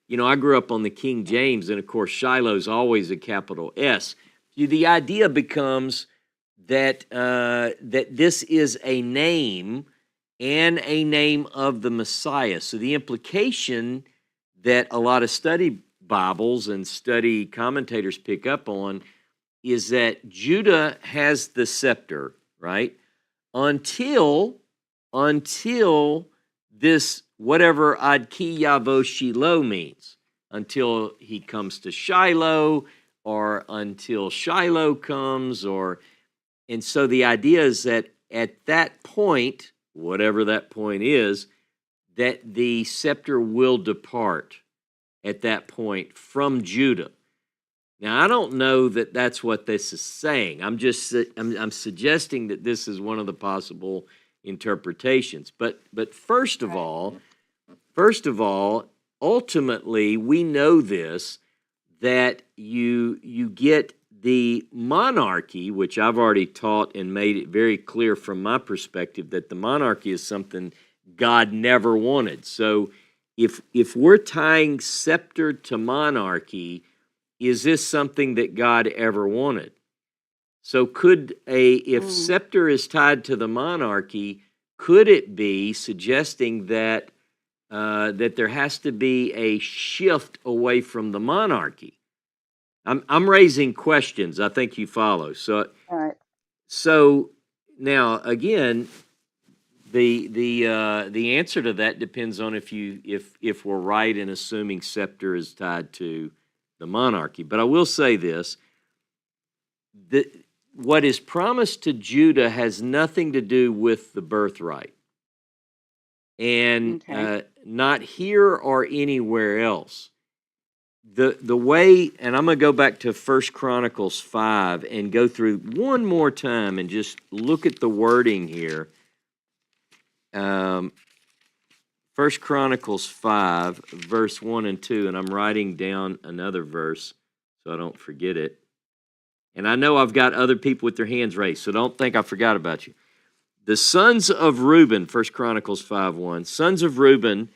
I grew up on the King James, and of course, Shiloh's always a capital S. The idea becomes that this is a name and a name of the Messiah. So the implication that a lot of study Bibles and study commentators pick up on is that Judah has the scepter, right? Until this, whatever Ad Ki Yavo Shiloh means, until he comes to Shiloh, or until Shiloh comes, and so the idea is that at that point, whatever that point is, that the scepter will depart at that point from Judah. Now, I don't know that that's what this is saying. I'm suggesting that this is one of the possible interpretations. But first of all, ultimately, we know this, that you get the monarchy, which I've already taught and made it very clear from my perspective that the monarchy is something God never wanted. So if we're tying scepter to monarchy, is this something that God ever wanted? So if scepter is tied to the monarchy, could it be suggesting that there has to be a shift away from the monarchy? I'm raising questions. I think you follow. So, All right. So now again, the answer to that depends on if we're right in assuming scepter is tied to the monarchy. But I will say this, that what is promised to Judah has nothing to do with the birthright, and not here or anywhere else. The way, and I'm going to go back to 1 Chronicles 5 and go through one more time and just look at the wording here. 1 Chronicles 5, verse 1 and 2, and I'm writing down another verse so I don't forget it. And I know I've got other people with their hands raised, so don't think I forgot about you. The sons of Reuben, 1 Chronicles 5:1, sons of Reuben,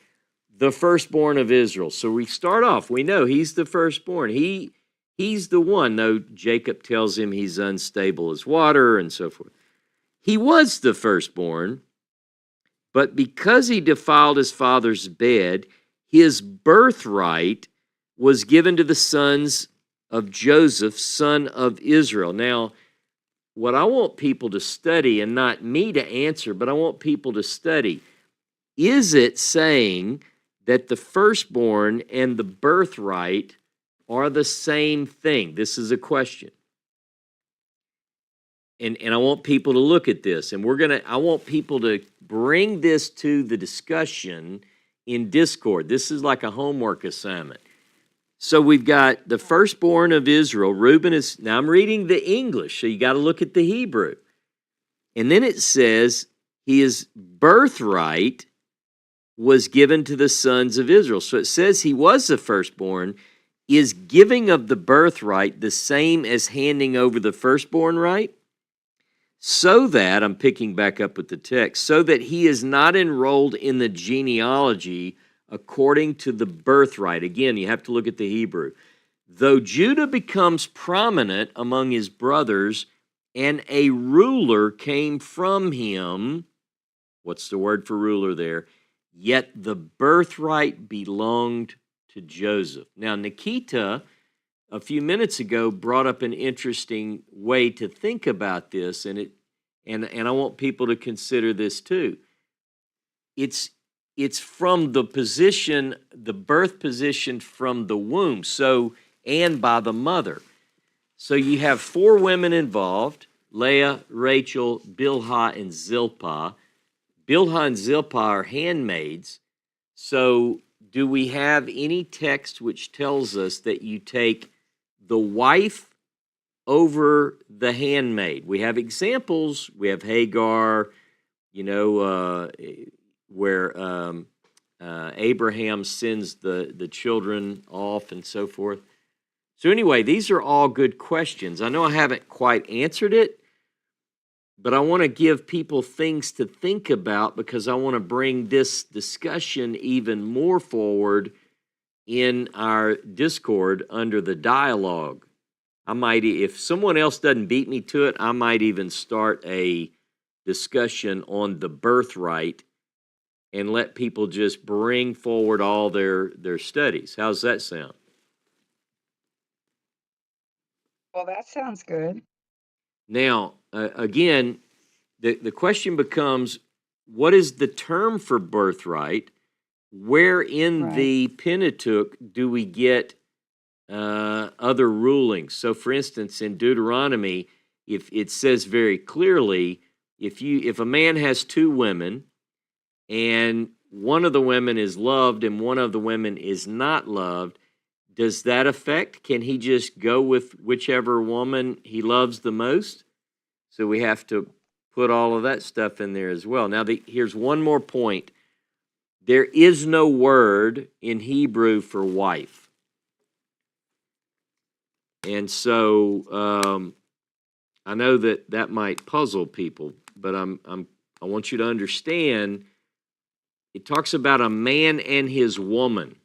the firstborn of Israel. So we start off, we know he's the firstborn. He's the one, though Jacob tells him he's unstable as water and so forth. He was the firstborn, but because he defiled his father's bed, his birthright was given to the sons of Joseph, son of Israel. Now, what I want people to study, and not me to answer, but I want people to study, is it saying that the firstborn and the birthright are the same thing? This is a question. And I want people to look at this, and I want people to bring this to the discussion in Discord. This is like a homework assignment. So we've got the firstborn of Israel. Reuben is, now I'm reading the English, so you got to look at the Hebrew. And then it says his birthright was given to the sons of Israel. So it says he was the firstborn. Is giving of the birthright the same as handing over the firstborn right? So that, I'm picking back up with the text, so that he is not enrolled in the genealogy according to the birthright. Again, you have to look at the Hebrew. Though Judah becomes prominent among his brothers, and a ruler came from him, what's the word for ruler there? Yet the birthright belonged to Joseph. Now, Nikita, a few minutes ago, brought up an interesting way to think about this, and I want people to consider this too. It's from the position, the birth position from the womb, so, and by the mother. So you have 4 women involved: Leah, Rachel, Bilhah, and Zilpah. Bilhah and Zilpah are handmaids. So do we have any text which tells us that you take the wife over the handmaid? We have examples. We have Hagar, where Abraham sends the children off and so forth. So anyway, these are all good questions. I know I haven't quite answered it, but I want to give people things to think about because I want to bring this discussion even more forward in our Discord under the dialogue. I might, if someone else doesn't beat me to it, I might even start a discussion on the birthright and let people just bring forward all their studies. How's that sound? Well, that sounds good. Now, again, the question becomes, what is the term for birthright? Where in Right. the Pentateuch do we get other rulings? So, for instance, in Deuteronomy, if it says very clearly, if a man has 2 women, and one of the women is loved and one of the women is not loved, does that affect? Can he just go with whichever woman he loves the most? So we have to put all of that stuff in there as well. Now, here's one more point. There is no word in Hebrew for wife. And so I know that might puzzle people, but I want you to understand it talks about a man and his woman.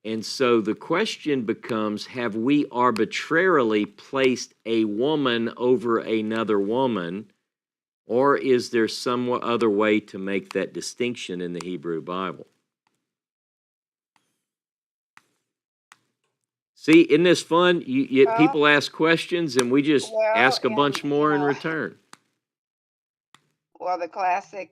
And so the question becomes, have we arbitrarily placed a woman over another woman, or is there some other way to make that distinction in the Hebrew Bible? See, isn't this fun? Well, people ask questions and we just ask a and bunch more in return. well, the classic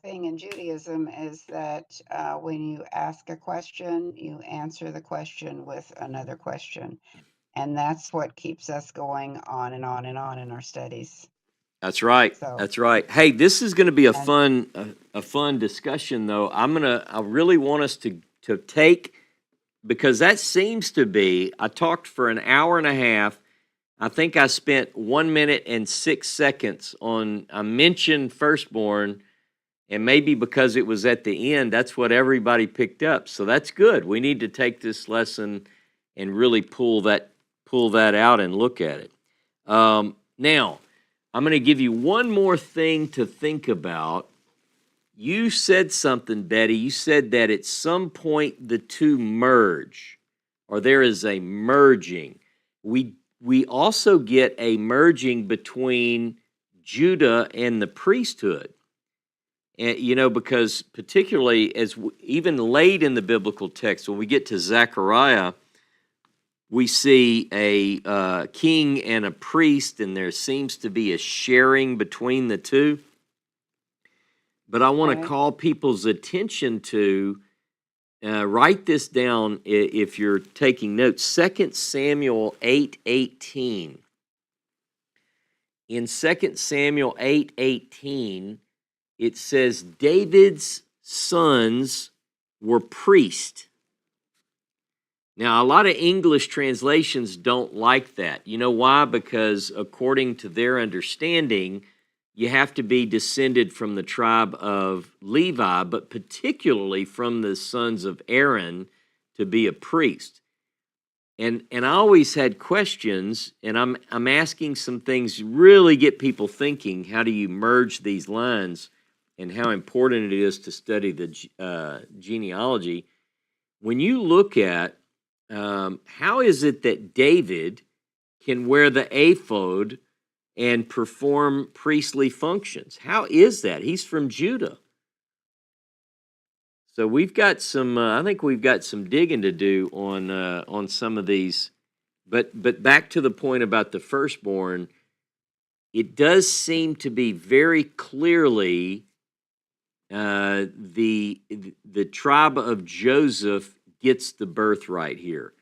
thing in Judaism is that when you ask a question, you answer the question with another question. And that's what keeps us going on and on and on in our studies. That's right. So, That's right. Hey, this is going to be a and fun discussion, though. I really want us to take, because that seems to be, I talked for an hour and a half. I think I spent 1 minute and 6 seconds on, I mentioned firstborn, and maybe because it was at the end, that's what everybody picked up. So that's good. We need to take this lesson and really pull that out and look at it. Now, I'm going to give you one more thing to think about. You said something, Betty. You said that at some point the two merge, or there is a merging. We also get a merging between Judah and the priesthood. And, because particularly even late in the biblical text, when we get to Zechariah, we see a king and a priest, and there seems to be a sharing between the two. But I want to call people's attention to, write this down if you're taking notes, 2 Samuel 8:18. In 2 Samuel 8:18, it says David's sons were priests. Now, a lot of English translations don't like that. You know why? Because according to their understanding, you have to be descended from the tribe of Levi, but particularly from the sons of Aaron to be a priest. And I always had questions, and I'm asking some things really get people thinking. How do you merge these lines, and how important it is to study the genealogy? When you look at how is it that David can wear the ephod and perform priestly functions? How is that? He's from Judah. So we've got some. I think we've got some digging to do on some of these. But back to the point about the firstborn, it does seem to be very clearly the tribe of Joseph gets the birthright here.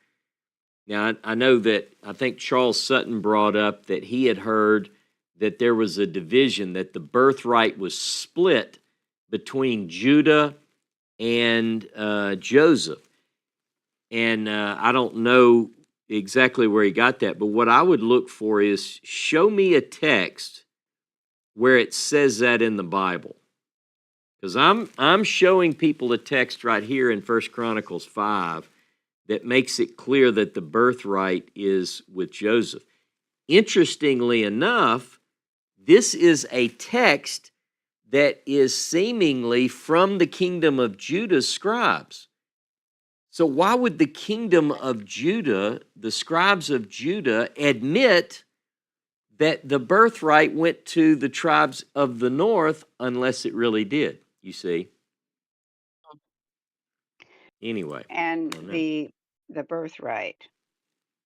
Now, I know that I think Charles Sutton brought up that he had heard that there was a division, that the birthright was split between Judah and Joseph. And I don't know exactly where he got that, but what I would look for is show me a text where it says that in the Bible. Because I'm showing people a text right here in 1 Chronicles 5 that makes it clear that the birthright is with Joseph. Interestingly enough, this is a text that is seemingly from the kingdom of Judah's scribes. So why would the kingdom of Judah, the scribes of Judah, admit that the birthright went to the tribes of the north unless it really did, you see? Anyway. And the birthright,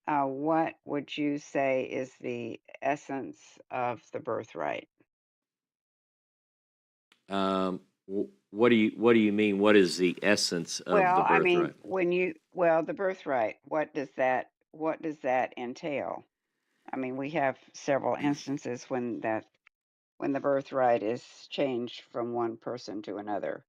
what would you say is the essence of the birthright? What do you mean? What is the essence of the Well, I mean, birthright? the birthright, what does that entail? I mean, we have several instances when the birthright is changed from one person to another.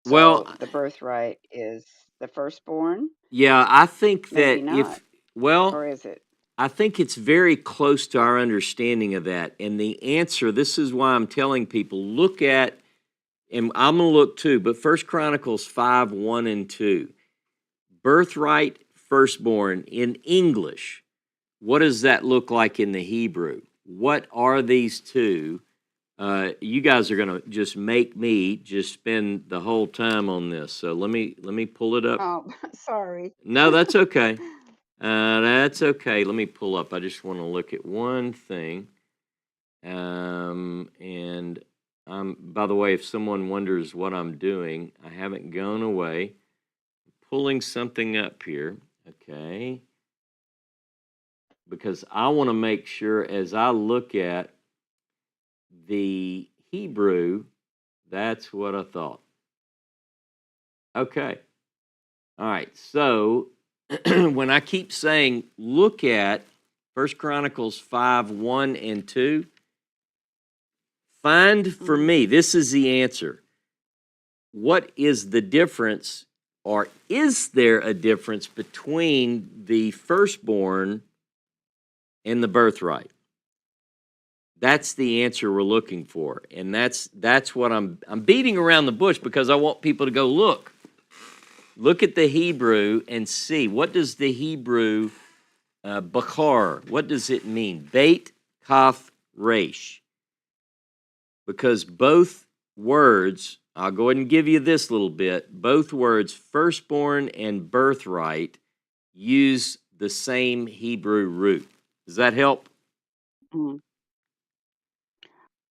Well, So the birthright is the firstborn? yeah, I think Maybe that not, well, or is it? I think it's very close to our understanding of that. And the answer, this is why I'm telling people, look at, and I'm going to look too, but 1 Chronicles 5, 1 and 2. Birthright, firstborn in English. What does that look like in the Hebrew? What are these two? You guys are going to just make me just spend the whole time on this. So let me pull it up. Oh, sorry. No, that's okay. That's okay. Let me pull up. I just want to look at one thing. And by the way, if someone wonders what I'm doing, I haven't gone away. I'm pulling something up here. Okay. Because I want to make sure as I look at the Hebrew, that's what I thought. Okay. All right. So when I keep saying look at 1 Chronicles 5, 1 and 2, find for me, this is the answer. What is the difference, or is there a difference between the firstborn and the birthright? That's the answer we're looking for. And that's what I'm beating around the bush because I want people to go look. Look at the Hebrew and see, what does the Hebrew bakar, what does it mean? Beit, kaf, resh. Because both words, I'll go ahead and give you this little bit, both words, firstborn and birthright, use the same Hebrew root. Does that help? Mm.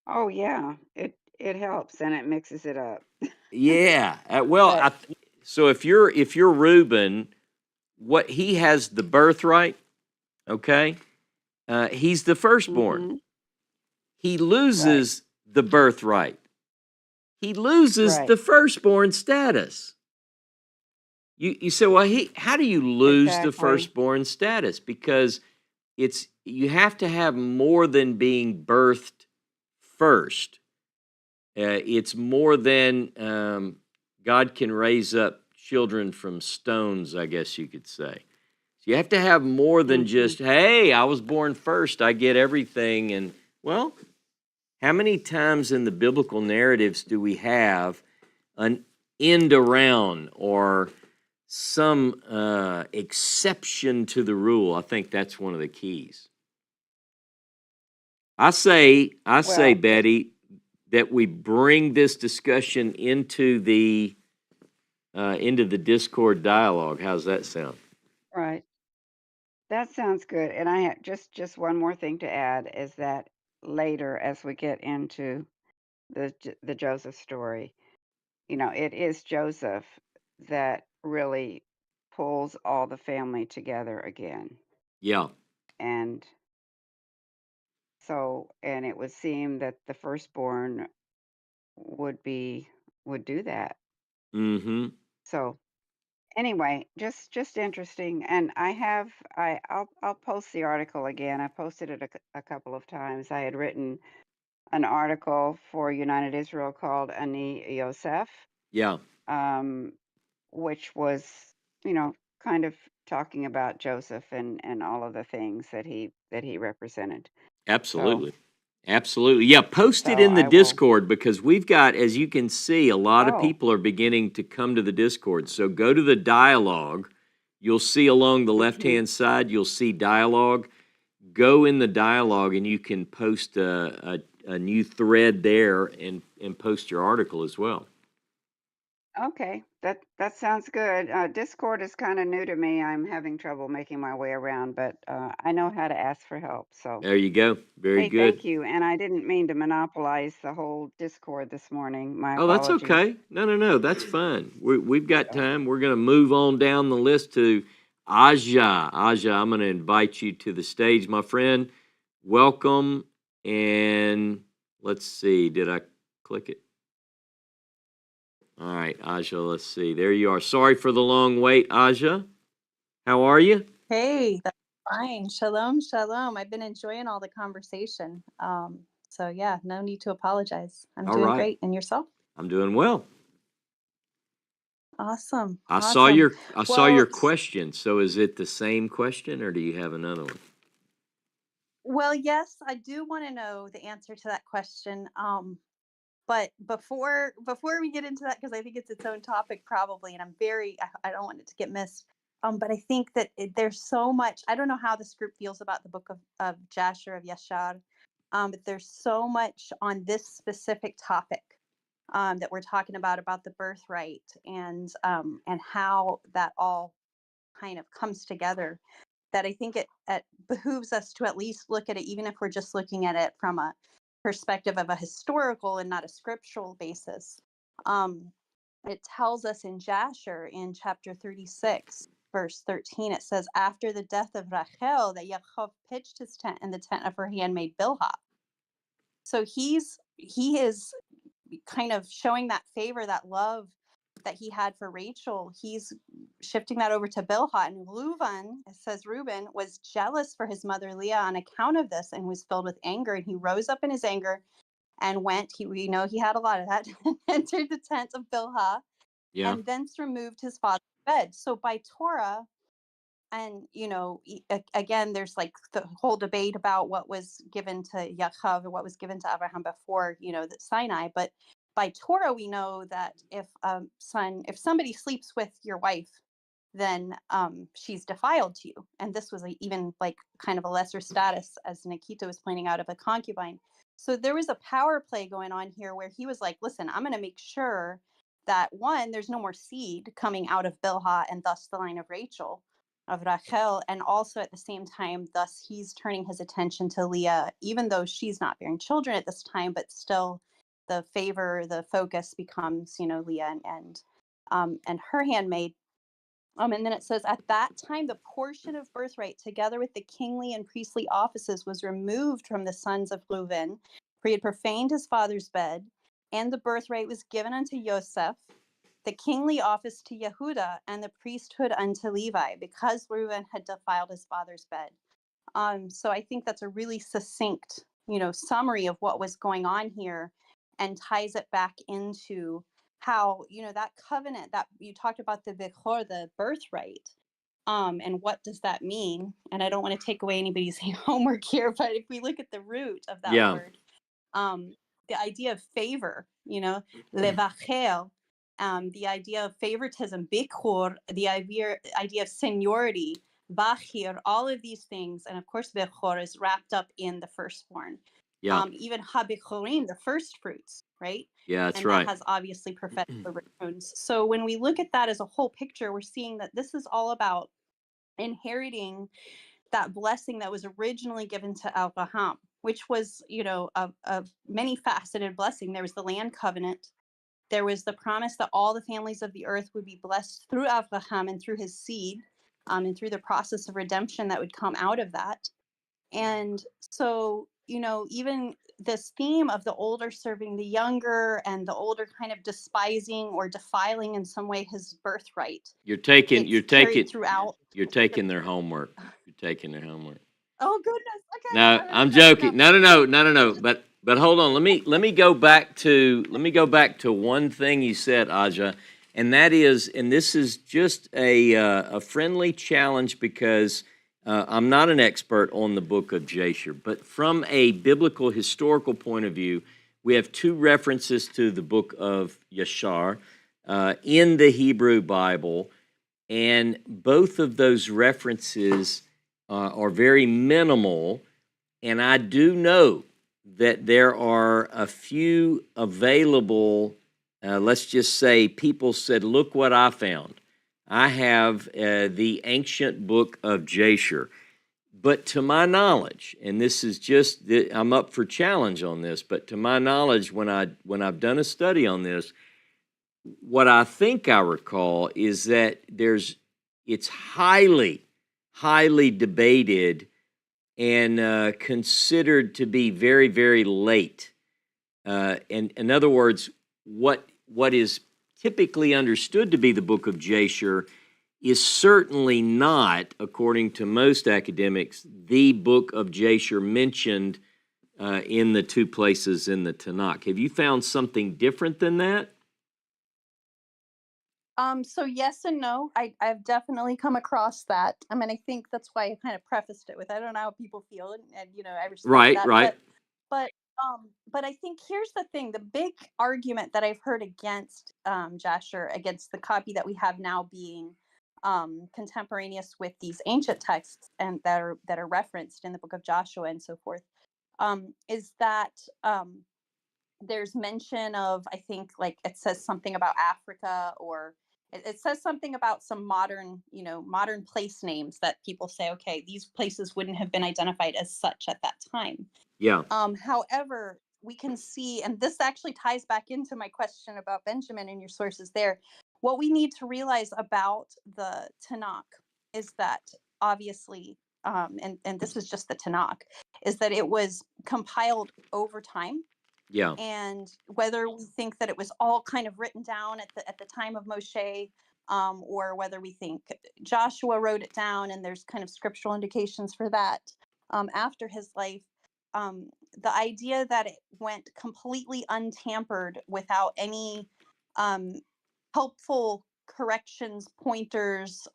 Oh yeah, it helps and it mixes it up. Yeah. Well, But so if you're Reuben, what he has the birthright, okay? He's the firstborn. hmm He right, loses the birthright. He loses right, the firstborn status. You say, well, how do you lose the exactly. firstborn status? Because you have to have more than being birthed first. It's more than God can raise up children from stones, I guess you could say. So you have to have more than just, hey, I was born first, I get everything. And well, how many times in the biblical narratives do we have an end around or some exception to the rule? I think that's one of the keys. I say, Well, Betty, that we bring this discussion into the Discord dialogue. How's that sound? right. That sounds good. And I have just one more thing to add is that later, as we get into the Joseph story, it is Joseph that really pulls all the family together again. Yeah. And and it would seem that the firstborn would do that. Mm-hmm. So anyway, just interesting. And I'll post the article again. I posted it a couple of times. I had written an article for United Israel called Ani Yosef, Yeah. um, which was, kind of talking about Joseph and all of the things that he represented. So Absolutely. Absolutely. Yeah, post it so in the I will. Discord because we've got, as you can see, a lot of Oh, people are beginning to come to the Discord. So go to the dialogue. You'll see along the mhm. left-hand side, you'll see dialogue. Go in the dialogue and you can post a new thread there and post your article as well. Okay, that sounds good. Discord is kind of new to me. I'm having trouble making my way around, but I know how to ask for help. So, There you go. Very hey, good. thank you. And I didn't mean to monopolize the whole Discord this morning. My Oh, that's apologies. okay. No, that's fine. We've got So, time. We're going to move on down the list to Aja. Aja, I'm going to invite you to the stage, my friend. Welcome. And let's see, did I click it? All right, Aja, let's see. There you are. Sorry for the long wait, Aja. How are you? Hey, that's fine. Shalom, shalom. I've been enjoying all the conversation. So yeah, no need to apologize. I'm All doing right. great. And yourself? I'm doing well. Awesome. I saw Awesome. your Well, question. So is it the same question or do you have another one? well, yes, I do want to know the answer to that question. But before we get into that, because I think it's its own topic probably, and I don't want it to get missed. But I think that there's so much. I don't know how this group feels about the book of Jasher of Yashar, but there's so much on this specific topic that we're talking about the birthright and how that all kind of comes together. That I think it behooves us to at least look at it, even if we're just looking at it from a perspective of a historical and not a scriptural basis. Um, it tells us in Jasher in chapter 36, verse 13, it says, after the death of Rachel, that Yaakov pitched his tent in the tent of her handmaid Bilhah. So he is kind of showing that favor, that love that he had for Rachel. He's shifting that over to Bilhah. And Reuben, it says Reuben was jealous for his mother Leah on account of this and was filled with anger. And he rose up in his anger and went. We know he had a lot of that. And entered the tent of Bilhah Yeah. and thence removed his father's bed. So by Torah, and again, there's like the whole debate about what was given to Yaakov or what was given to Abraham before the Sinai. But by Torah, we know that if somebody sleeps with your wife, then she's defiled to you. And this was even like kind of a lesser status, as Nikita was pointing out, of a concubine. So there was a power play going on here where he was like, listen, I'm going to make sure that one, there's no more seed coming out of Bilhah and thus the line of Rachel, of Rachel, and also at the same time, thus he's turning his attention to Leah, even though she's not bearing children at this time, but still the focus becomes, Leah and her handmaid. And then it says, at that time, the portion of birthright, together with the kingly and priestly offices, was removed from the sons of Reuben, for he had profaned his father's bed, and the birthright was given unto Joseph, the kingly office to Yehuda, and the priesthood unto Levi, because Reuben had defiled his father's bed. So I think that's a really succinct, summary of what was going on here. and ties it back into how, that covenant that you talked about, the Bechor, the birthright. And what does that mean? And I don't want to take away anybody's homework here, but if we look at the root of that Yeah. word, the idea of favor, levacher, the idea of favoritism, bikhur, the idea of seniority, bachir, all of these things. And of course, bechor is wrapped up in the firstborn. Yeah. Even habichorim, the first fruits, right? Yeah, that's And right. that has obviously prophetic overtones. So when we look at that as a whole picture, we're seeing that this is all about inheriting that blessing that was originally given to Abraham, which was, a many faceted blessing. There was the land covenant. There was the promise that all the families of the earth would be blessed through Abraham and through his seed, and through the process of redemption that would come out of that. And so, even this theme of the older serving the younger and the older kind of despising or defiling in some way his birthright. You're taking It's carried throughout. you're taking their homework. You're taking their homework. Oh goodness. Okay. No, I'm I'm gonna shut joking. up. No. But hold on. Let me go back to one thing you said, Aja, and that is, and this is just a friendly challenge because I'm not an expert on the book of Jasher, but from a biblical historical point of view, we have two references to the book of Yashar in the Hebrew Bible, and both of those references are very minimal. And I do know that there are a few available, let's just say people said, look what I found. I have the ancient book of Jasher. But to my knowledge, and this is just, I'm up for challenge on this, but to my knowledge, when I've done a study on this, what I think I recall is that it's highly debated and considered to be very, very late. And in other words, what is typically understood to be the book of Jasher is certainly not, according to most academics, the book of Jasher mentioned in the two places in the Tanakh. Have you found something different than that? So yes and no. I've definitely come across that. I mean, I think that's why I kind of prefaced it with, I don't know how people feel, and I respect Right, that. right. But but I think here's the thing: the big argument that I've heard against Jasher, against the copy that we have now being contemporaneous with these ancient texts and that are referenced in the book of Joshua and so forth, is that there's mention of, I think, like, it says something about Africa, or it says something about some modern, modern place names that people say, okay, these places wouldn't have been identified as such at that time. Yeah. However, we can see, and this actually ties back into my question about Benjamin and your sources there. What we need to realize about the Tanakh is that, obviously, and this is just the Tanakh, is that it was compiled over time. Yeah. And whether we think that it was all kind of written down at the time of Moshe, or whether we think Joshua wrote it down and there's kind of scriptural indications for that after his life, the idea that it went completely untampered without any helpful corrections, pointers,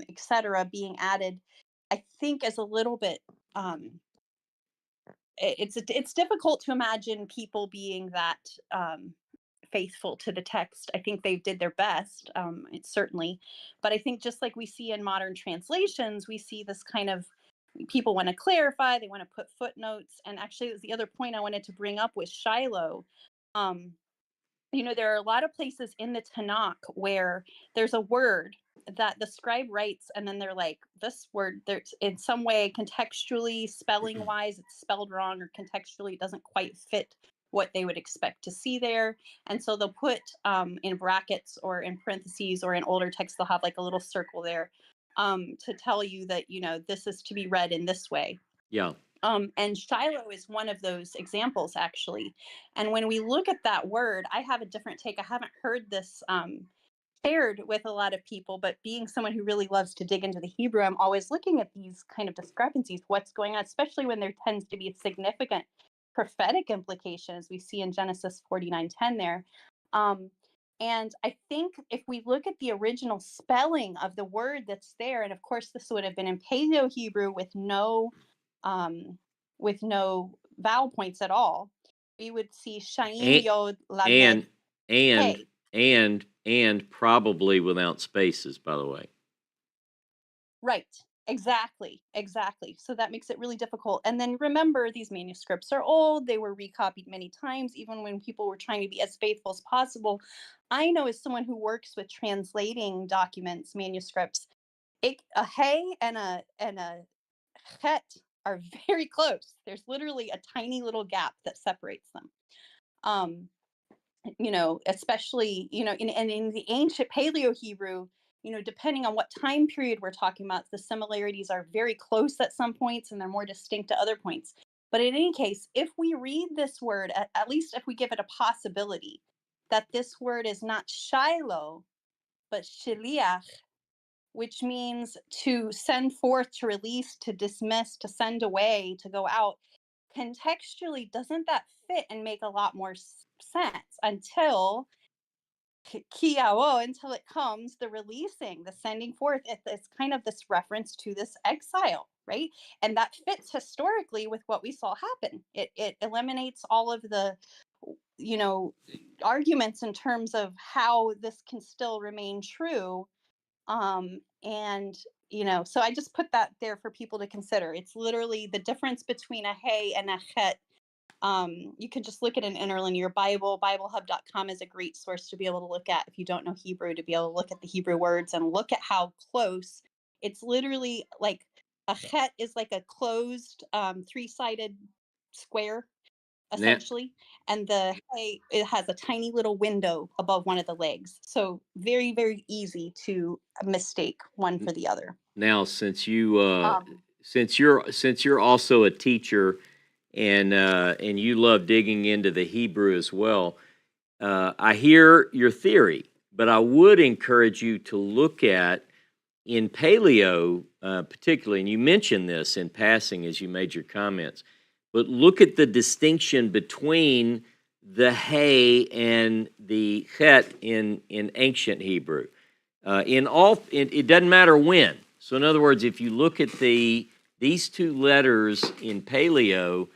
etc., being added, I think is a little bit. It's difficult to imagine people being that faithful to the text. I think they did their best, it's certainly, but I think just like we see in modern translations, we see this kind of, people want to clarify, they want to put footnotes. And actually, it was the other point I wanted to bring up with Shiloh. Um, there are a lot of places in the Tanakh where there's a word that the scribe writes, and then they're like, this word, there's in some way contextually, spelling wise, it's spelled wrong, or contextually it doesn't quite fit what they would expect to see there. And so they'll put in brackets or in parentheses, or in older text, they'll have like a little circle there to tell you that, this is to be read in this way. Yeah. And Shiloh is one of those examples, actually. And when we look at that word, I have a different take. I haven't heard this shared with a lot of people, but being someone who really loves to dig into the Hebrew, I'm always looking at these kind of discrepancies, what's going on, especially when there tends to be a significant prophetic implication, as we see in Genesis 49:10 there. And I think if we look at the original spelling of the word that's there, and of course this would have been in Paleo Hebrew um, with no vowel points at all, we would see Shain And Yod Lamed and and Hey. and probably without spaces, by the way. Right. Exactly. Exactly. So that makes it really difficult. And then remember, these manuscripts are old. They were recopied many times, even when people were trying to be as faithful as possible. I know, as someone who works with translating documents, manuscripts, a hey and a chet are very close. There's literally a tiny little gap that separates them. Um, Especially, and in the ancient Paleo Hebrew, depending on what time period we're talking about, the similarities are very close at some points and they're more distinct at other points. But in any case, if we read this word, at least if we give it a possibility that this word is not Shiloh, but Shiliach, which means to send forth, to release, to dismiss, to send away, to go out, contextually, doesn't that fit and make a lot more sense until until it comes, the releasing, the sending forth? It's kind of this reference to this exile, right? And that fits historically with what we saw happen. It eliminates all of the arguments in terms of how this can still remain true. And so I just put that there for people to consider. It's literally the difference between a hey and a chet. You can just look at an interlinear Bible. BibleHub.com is a great source to be able to look at if you don't know Hebrew, to be able to look at the Hebrew words and look at how close. It's literally like a chet is like a closed three-sided square, Now, essentially, and the hay, it has a tiny little window above one of the legs, so very, very easy to mistake one for the other. now, um since you're also a teacher and you love digging into the Hebrew as well, I hear your theory, but I would encourage you to look at in Paleo, particularly, and you mentioned this in passing as you made your comments, but look at the distinction between the hey and the chet in ancient Hebrew. It doesn't matter when. So, in other words, if you look at these two letters in Paleo,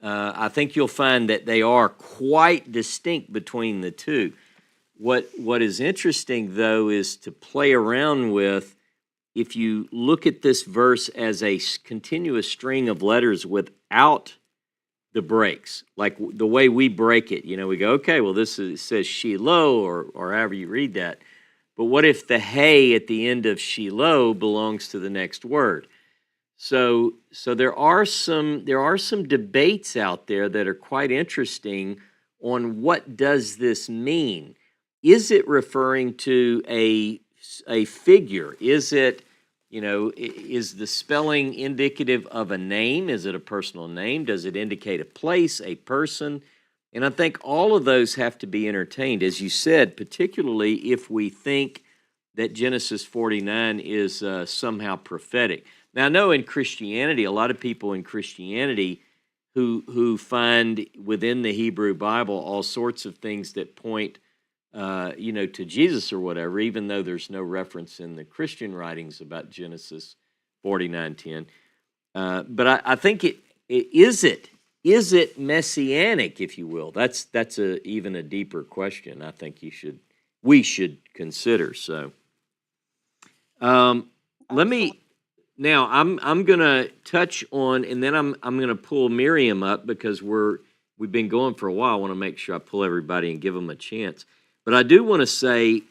I think you'll find that they are quite distinct between the two. What is interesting, though, is to play around with, if you look at this verse as a continuous string of letters without the breaks, like the way we break it, we go, okay, well, it says Shiloh, or however you read that. But what if the hey at the end of Shiloh belongs to the next word? So there are some debates out there that are quite interesting on what does this mean. Is it referring to a figure? Is it, is the spelling indicative of a name? Is it a personal name? Does it indicate a place, a person? And I think all of those have to be entertained, as you said, particularly if we think that Genesis 49 is somehow prophetic. Now, I know in Christianity, a lot of people in Christianity who find within the Hebrew Bible all sorts of things that point, to Jesus or whatever, even though there's no reference in the Christian writings about Genesis 49:10. But I think is it messianic, if you will? That's even a deeper question. I think we should consider. So, let me. Now I'm gonna touch on, and then I'm gonna pull Miriam up because we've been going for a while. I want to make sure I pull everybody and give them a chance. But I do want to say,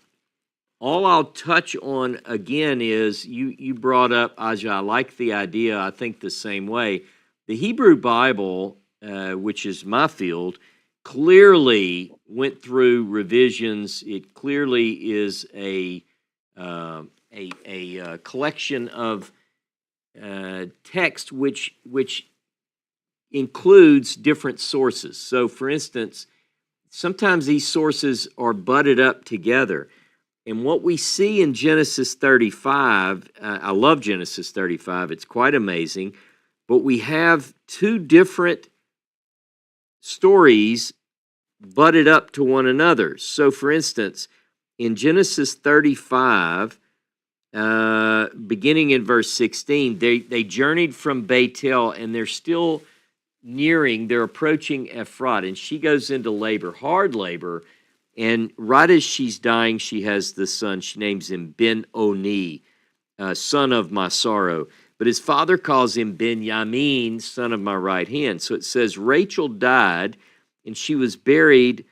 all I'll touch on again is you brought up, Aja. I like the idea. I think the same way. The Hebrew Bible, which is my field, clearly went through revisions. It clearly is a collection of text which includes different sources. So, for instance, sometimes these sources are butted up together. And what we see in Genesis 35, I love Genesis 35, it's quite amazing, but we have two different stories butted up to one another. So, for instance, in Genesis 35, beginning in verse 16, they journeyed from Bethel, and they're approaching Ephrat, and she goes into labor, hard labor, and right as she's dying, she has the son. She names him Ben-Oni, son of my sorrow. But his father calls him Benjamin, son of my right hand. So it says Rachel died, and she was buried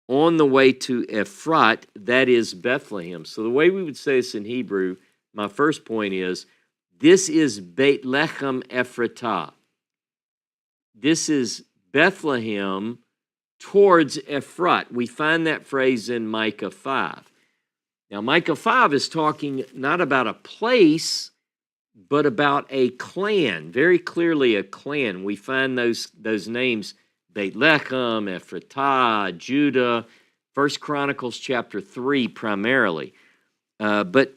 on the way to Ephrat, that is Bethlehem. So the way we would say this in Hebrew, my first point is, this is Beit Lechem Ephratah. This is Bethlehem towards Ephrat. We find that phrase in Micah 5. Now, Micah 5 is talking not about a place, but about a clan, very clearly a clan. We find those names, Beit Lechem, Ephratah, Judah, 1 Chronicles chapter 3 primarily. But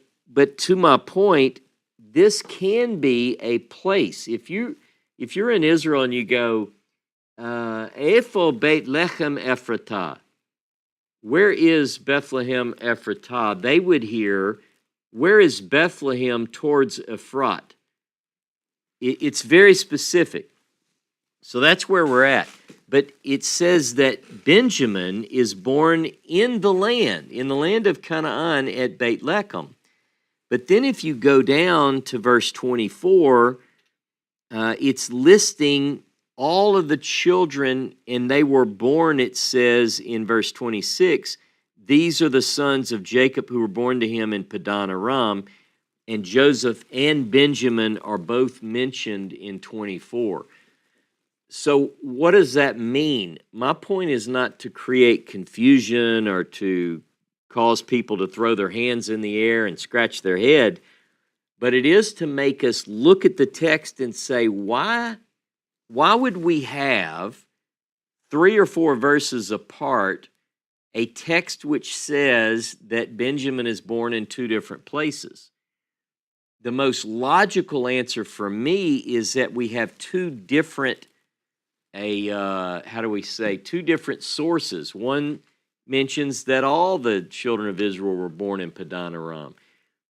to my point, this can be a place. If you're in Israel and you go, Epho Beit Lechem Ephratah, where is Bethlehem Ephratah? They would hear, where is Bethlehem towards Ephrat? It's very specific. So that's where we're at. But it says that Benjamin is born in the land of Canaan at Beit Lechem. But then if you go down to verse 24, it's listing all of the children, and they were born, it says in verse 26, these are the sons of Jacob who were born to him in Padan Aram, and Joseph and Benjamin are both mentioned in 24. So what does that mean? My point is not to create confusion or to cause people to throw their hands in the air and scratch their head, but it is to make us look at the text and say, why would we have 3 or 4 verses apart a text which says that Benjamin is born in 2 different places? The most logical answer for me is that we have 2 different, 2 different sources. One mentions that all the children of Israel were born in Padan Aram.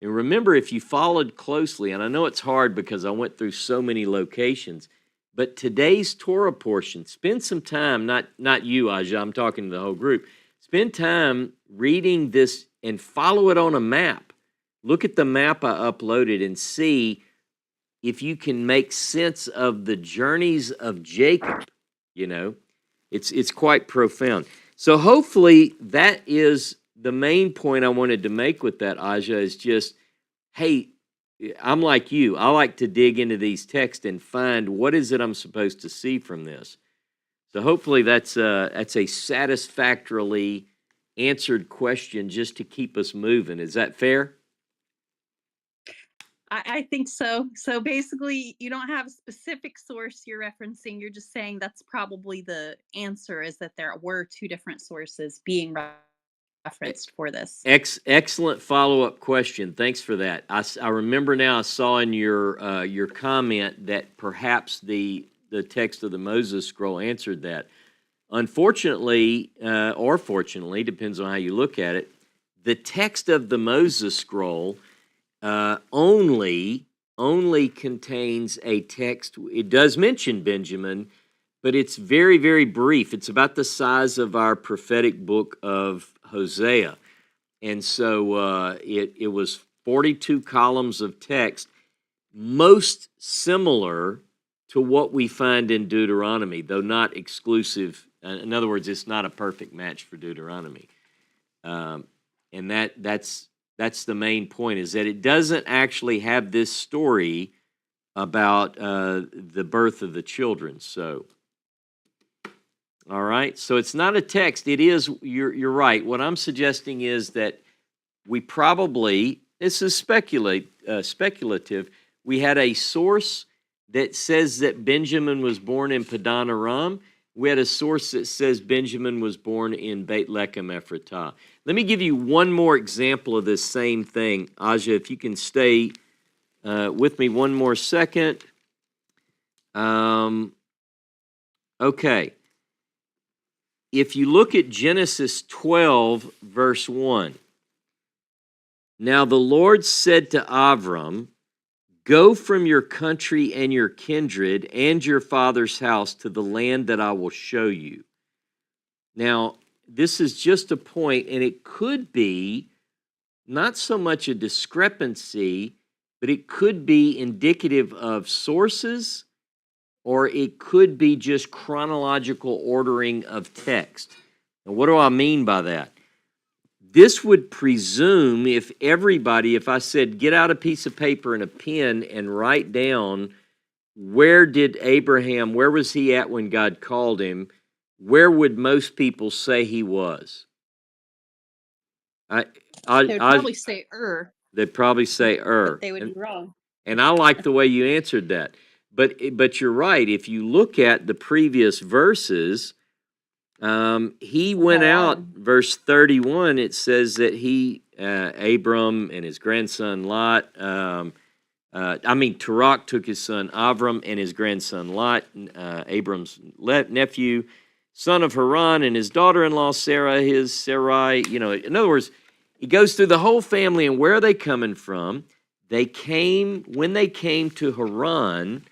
And remember, if you followed closely, and I know it's hard because I went through so many locations, but today's Torah portion, spend some time, not you, Aja, I'm talking to the whole group, spend time reading this and follow it on a map. Look at the map I uploaded and see if you can make sense of the journeys of Jacob. You know, it's quite profound. So hopefully that is the main point I wanted to make with that, Aja, is just, hey, I'm like you. I like to dig into these texts and find what is it I'm supposed to see from this. So hopefully that's a satisfactorily answered question just to keep us moving. Is that fair? I think so. So basically, you don't have a specific source you're referencing. You're just saying that's probably the answer, is that there were 2 different sources being referenced for this. Excellent follow-up question. Thanks for that. I remember now, I saw in your comment that perhaps the text of the Moses scroll answered that. Unfortunately, or fortunately, depends on how you look at it, the text of the Moses scroll only contains a text. It does mention Benjamin, but it's very, very brief. It's about the size of our prophetic book of Hosea. And so it was 42 columns of text, most similar to what we find in Deuteronomy, though not exclusive. In other words, it's not a perfect match for Deuteronomy. And that's the main point, is that it doesn't actually have this story about the birth of the children. So, all right. So it's not a text. It is. You're right. What I'm suggesting is that we probably, this is speculative. We had a source that says that Benjamin was born in Padan Aram. We had a source that says Benjamin was born in Beit Lechem Ephratah. Let me give you one more example of this same thing. Aja, if you can stay with me one more second. Okay. if you look at Genesis 12, verse 1, now the Lord said to Avram, go from your country and your kindred and your father's house to the land that I will show you. Now, this is just a point, and it could be not so much a discrepancy, but it could be indicative of sources, or it could be just chronological ordering of text. Now, what do I mean by that? This would presume if I said, get out a piece of paper and a pen and write down where was he at when God called him, where would most people say he was? They would probably say They'd probably say but they would be wrong. And I like the way you answered that. But you're right. If you look at the previous verses, he went out, verse 31, it says that Abram and his grandson Lot, Terach took his son Avram and his grandson Lot, Abram's nephew, son of Haran, and his daughter-in-law Sarai. In other words, he goes through the whole family and where are they coming from. When they came to Haran,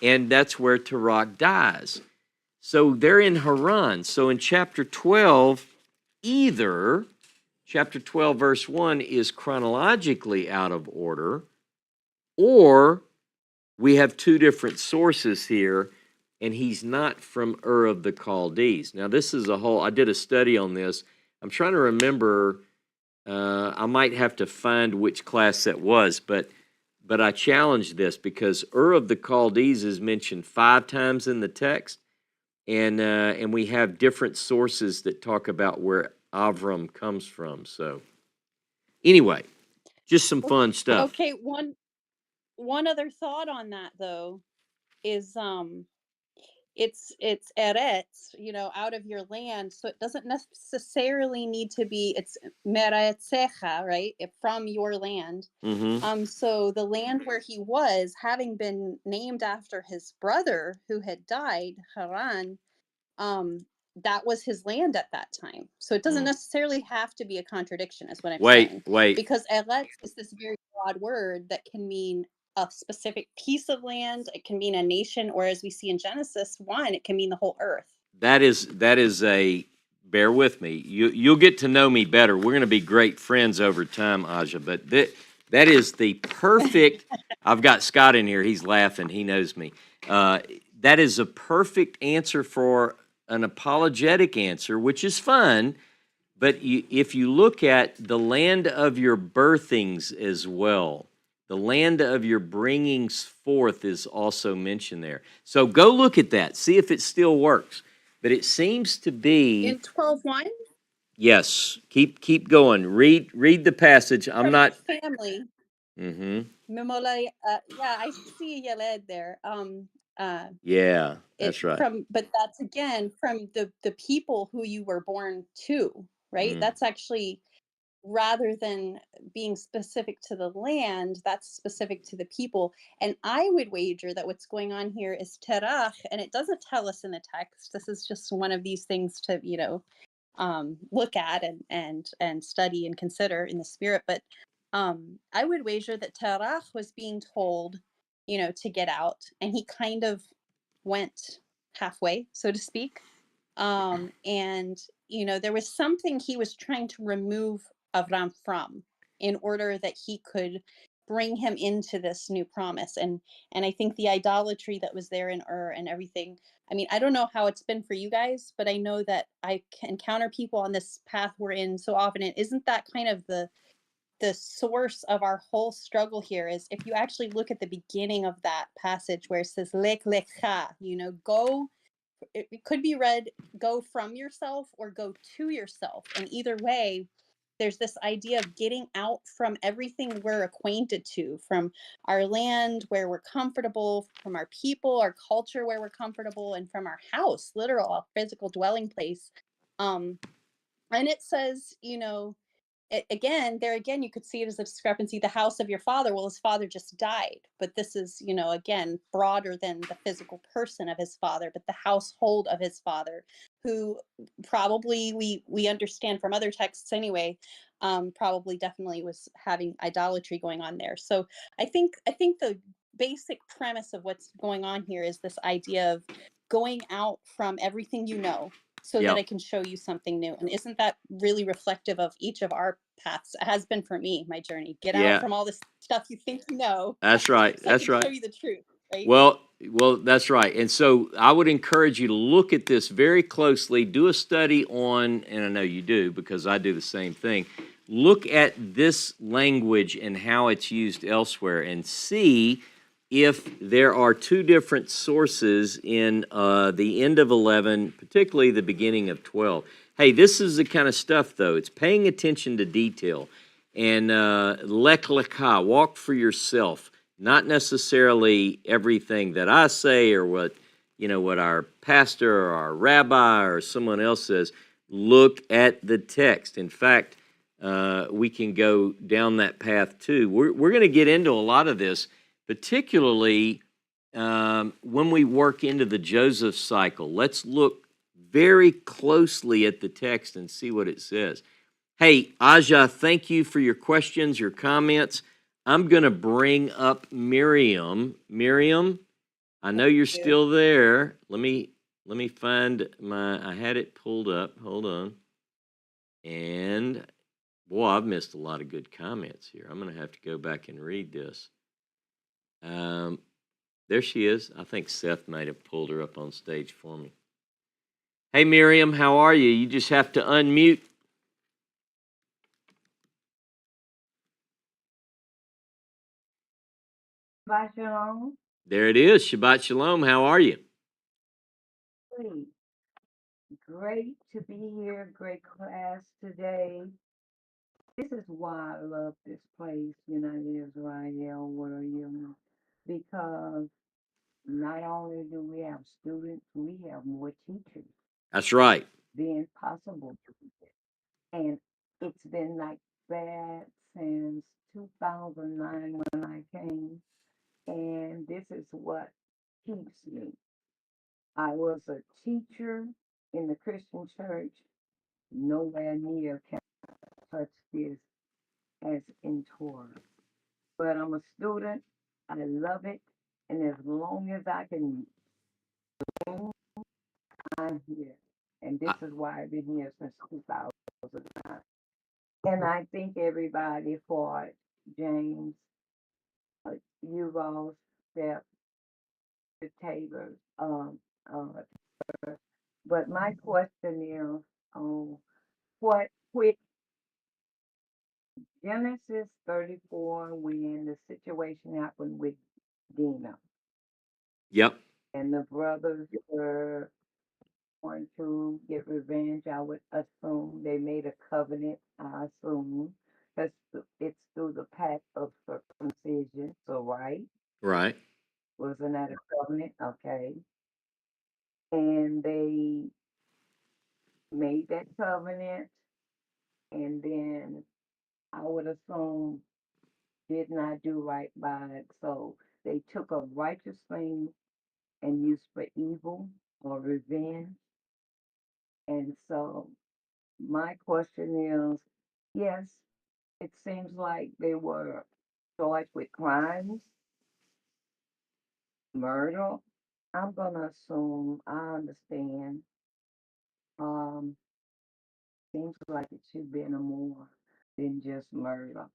and that's where Terach dies. So they're in Haran. So in chapter 12, chapter 12, verse 1 is chronologically out of order, or we have two different sources here, and he's not from Ur of the Chaldees. Now, this is I did a study on this. I'm trying to remember, I might have to find which class that was, but I challenged this because Ur of the Chaldees is mentioned 5 times in the text, and we have different sources that talk about where Avram comes from. So, anyway, just some fun stuff. Okay, one other thought on that though is it's eretz, out of your land, so it doesn't necessarily need to be it's meretzecha, right? From your land. Mm-hmm. So the land where he was, having been named after his brother who had died, Haran, that was his land at that time. So it doesn't necessarily have to be a contradiction, is what I'm saying. Wait. Because eretz is this very broad word that can mean a specific piece of land. It can mean a nation, or as we see in Genesis 1, it can mean the whole earth. That is a, bear with me. You'll get to know me better. We're going to be great friends over time, Aja. But that is the perfect. I've got Scott in here. He's laughing. He knows me. That is a perfect answer for an apologetic answer, which is fun. But if you look at the land of your birthings as well, the land of your bringings forth is also mentioned there. So go look at that. See if it still works. But it seems to be in 12:1. Yes, keep going. Read the passage. I'm From not family. Mm-hmm. Yeah, I see Yaled there. Yeah, that's right. But that's again from the people who you were born to, right? That's actually, rather than being specific to the land, that's specific to the people. And I would wager that what's going on here is terach, and it doesn't tell us in the text. This is just one of these things to look at and study and consider in the spirit. But I would wager that terach was being told, to get out, and he kind of went halfway, so to speak. And there was something he was trying to remove Avram from in order that he could bring him into this new promise. And I think the idolatry that was there in Ur and everything. I mean, I don't know how it's been for you guys, but I know that I encounter people on this path we're in so often. And isn't that kind of the source of our whole struggle here? Is if you actually look at the beginning of that passage where it says lek lecha, go. It could be read go from yourself or go to yourself, and either way there's this idea of getting out from everything we're acquainted to, from our land where we're comfortable, from our people, our culture where we're comfortable, and from our house, literal physical dwelling place. And it says, again, there again, you could see it as a discrepancy. The house of your father, well, his father just died, but this is, again, broader than the physical person of his father, but the household of his father, who probably we understand from other texts anyway, probably definitely was having idolatry going on there. So I think the basic premise of what's going on here is this idea of going out from everything so that Yeah, I can show you something new. And isn't that really reflective of each of our paths? It has been for me, my journey. Get out yeah, from all this stuff you think you know, that's right. so I That's can show right. you the truth, right? Well, that's right. And so I would encourage you to look at this very closely. Do a study on, and I know you do because I do the same thing. Look at this language and how it's used elsewhere, and see if there are two different sources in the end of 11, particularly the beginning of 12. Hey, this is the kind of stuff, though. It's paying attention to detail. And lek lekah, walk for yourself. Not necessarily everything that I say or what our pastor or our rabbi or someone else says. Look at the text. In fact, we can go down that path too. We're going to get into a lot of this, particularly when we work into the Joseph cycle. Let's look very closely at the text and see what it says. Hey, Aja, thank you for your questions, your comments. I'm going to bring up Miriam. Miriam, I know you're still there. Let me find I had it pulled up. Hold on. And boy, I've missed a lot of good comments here. I'm going to have to go back and read this. There she is. I think Seth might have pulled her up on stage for me. Hey, Miriam, how are you? You just have to unmute. Shabbat Shalom. There it is. Shabbat Shalom. How are you? Great. Great to be here. Great class today. This is why I love this place, United Israel, William, because not only do we have students, we have more teachers That's right. being possible to it. And it's been like that since 2009 when I came. And this is what keeps me. I was a teacher in the Christian church, nowhere near can touch this as in Torah. But I'm a student, I love it, and as long as I can, I'm here. And this is why I've been here since 2009. And I thank everybody for it. James, you all, Steph, the Taylor, uh, but my question is, what quick Genesis 34 when the situation happened with Dina Yep. and the brothers were going to get revenge. I would assume they made a covenant. I assume that's it's through the pact of circumcision. So right, Right. wasn't that a covenant? Okay, and they made that covenant, and then I would assume did not do right by it. So they took a righteous thing and used for evil or revenge. And so my question is, yes, it seems like they were charged with crimes, murder. I'm gonna assume I understand. Um, seems like it should be no more than just murder.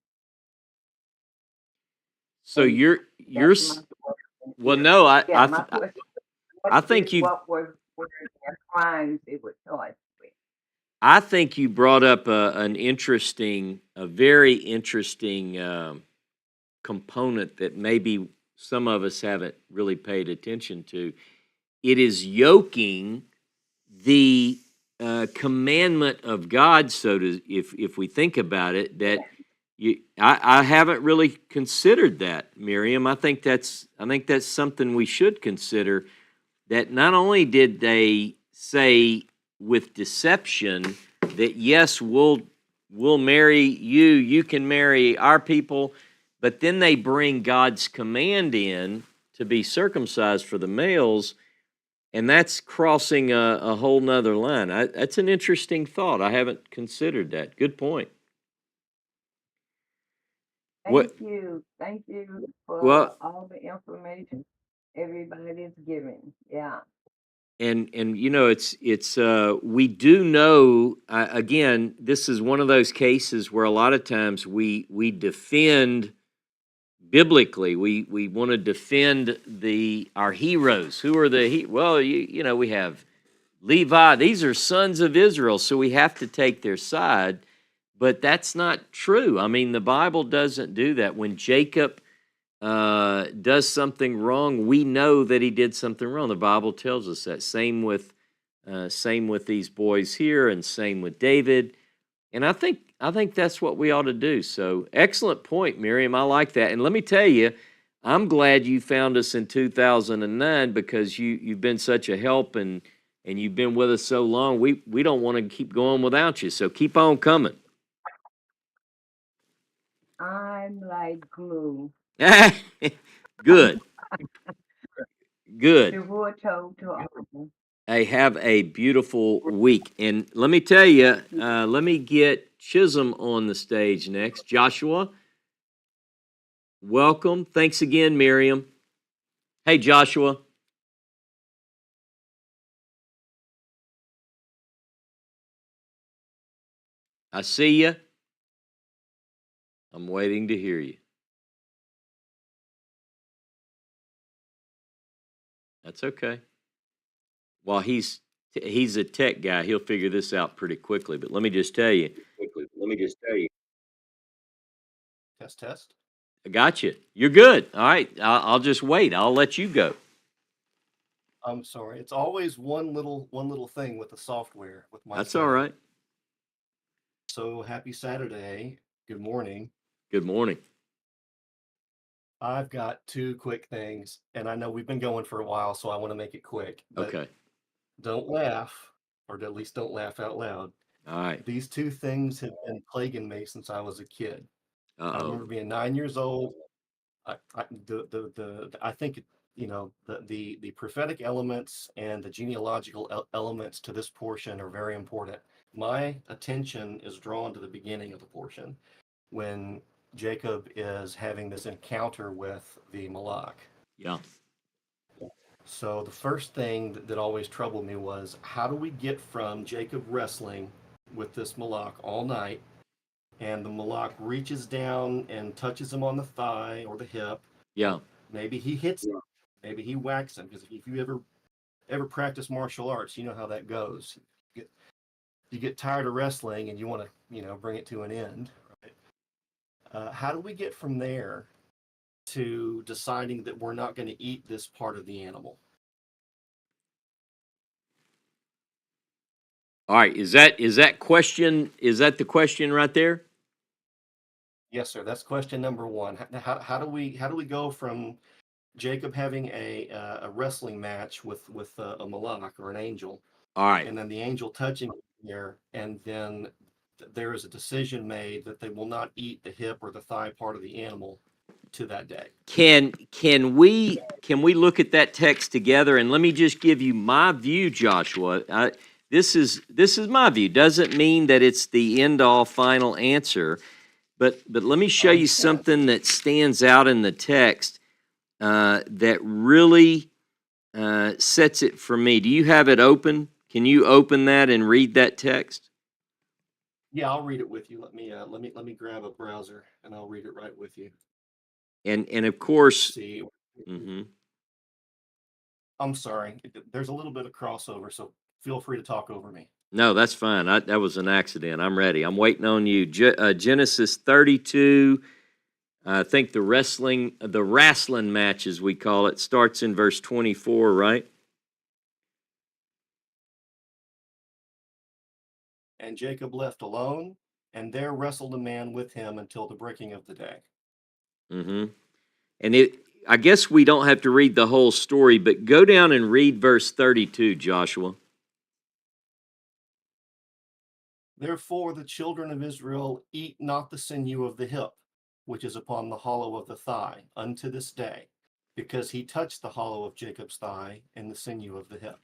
So And you're that's my question. well, no, Yeah, my question. I think you What were their crimes they were charged with? I think you brought up a very interesting component that maybe some of us haven't really paid attention to. It is yoking the commandment of God, so to if we think about it, that I haven't really considered that, Miriam. I think that's something we should consider. That not only did they say with deception that yes, we'll we'll marry you, you can marry our people. But then they bring God's command in to be circumcised for the males, and that's crossing a whole nother line. That's an interesting thought. I haven't considered that. Good point. What? Thank you for Well, all the information everybody's giving. Yeah. and it's we do know, again, this is one of those cases where a lot of times we defend biblically. We want to defend our heroes. Who are well, we have Levi. These are sons of Israel, so we have to take their side. But that's not true. I mean, the Bible doesn't do that. When Jacob does something wrong, we know that he did something wrong. The Bible tells us that. Same with these boys here, and same with David. And I think that's what we ought to do. So, excellent point, Miriam. I like that. And let me tell you, I'm glad you found us in 2009, because you've been such a help, and you've been with us so long. We don't want to keep going without you. So keep on coming. I'm like glue. Good. Good. The wood told to all. Hey, have a beautiful week. And let me tell you, let me get Chisholm on the stage next. Joshua, welcome. Thanks again, Miriam. Hey, Joshua. I see you. I'm waiting to hear you. That's okay. Well, he's a tech guy. He'll figure this out pretty quickly. But let me just tell you. Test, test. I got you. You're good. All right. I'll just wait. I'll let you go. I'm sorry. It's always one little thing with the software with my That's all setup. right. So happy Saturday. Good morning. Good morning. I've got two quick things, and I know we've been going for a while, so I want to make it quick. But Okay. don't laugh, or at least don't laugh out loud. All right. These two things have been plaguing me since I was a kid. I remember Uh-oh. being 9 years old. I think the prophetic elements and the genealogical elements to this portion are very important. My attention is drawn to the beginning of the portion when Jacob is having this encounter with the Malak. Yeah. So the first thing that always troubled me was, how do we get from Jacob wrestling with this Malak all night, and the Malak reaches down and touches him on the thigh or the hip? Yeah. Maybe he hits him. Maybe he whacks him. Because if you ever practice martial arts, you know how that goes. You get tired of wrestling and you want to bring it to an end. Right? How do we get from there to deciding that we're not going to eat this part of the animal? All right. Is that the question right there? Yes, sir. That's question number one. How do we go from Jacob having a wrestling match with a malach or an angel, All right. and then the angel touching there, and then there is a decision made that they will not eat the hip or the thigh part of the animal to that day? Can we look at that text together, and let me just give you my view, Joshua. This is my view. Doesn't mean that it's the end all final answer, but let me show you something that stands out in the text that really sets it for me. Do you have it open? Can you open that and read that text? Yeah, I'll read it with you. Let me grab a browser and I'll read it right with you. And of course, See, mm-hmm. I'm sorry. There's a little bit of crossover, so feel free to talk over me. No, that's fine. That was an accident. I'm ready. I'm waiting on you. Genesis 32. I think the wrestling match, as we call it, starts in verse 24, right? And Jacob left alone, and there wrestled a man with him until the breaking of the day. Mm-hmm. And I guess we don't have to read the whole story, but go down and read verse 32, Joshua. Therefore the children of Israel eat not the sinew of the hip, which is upon the hollow of the thigh, unto this day, because he touched the hollow of Jacob's thigh and the sinew of the hip.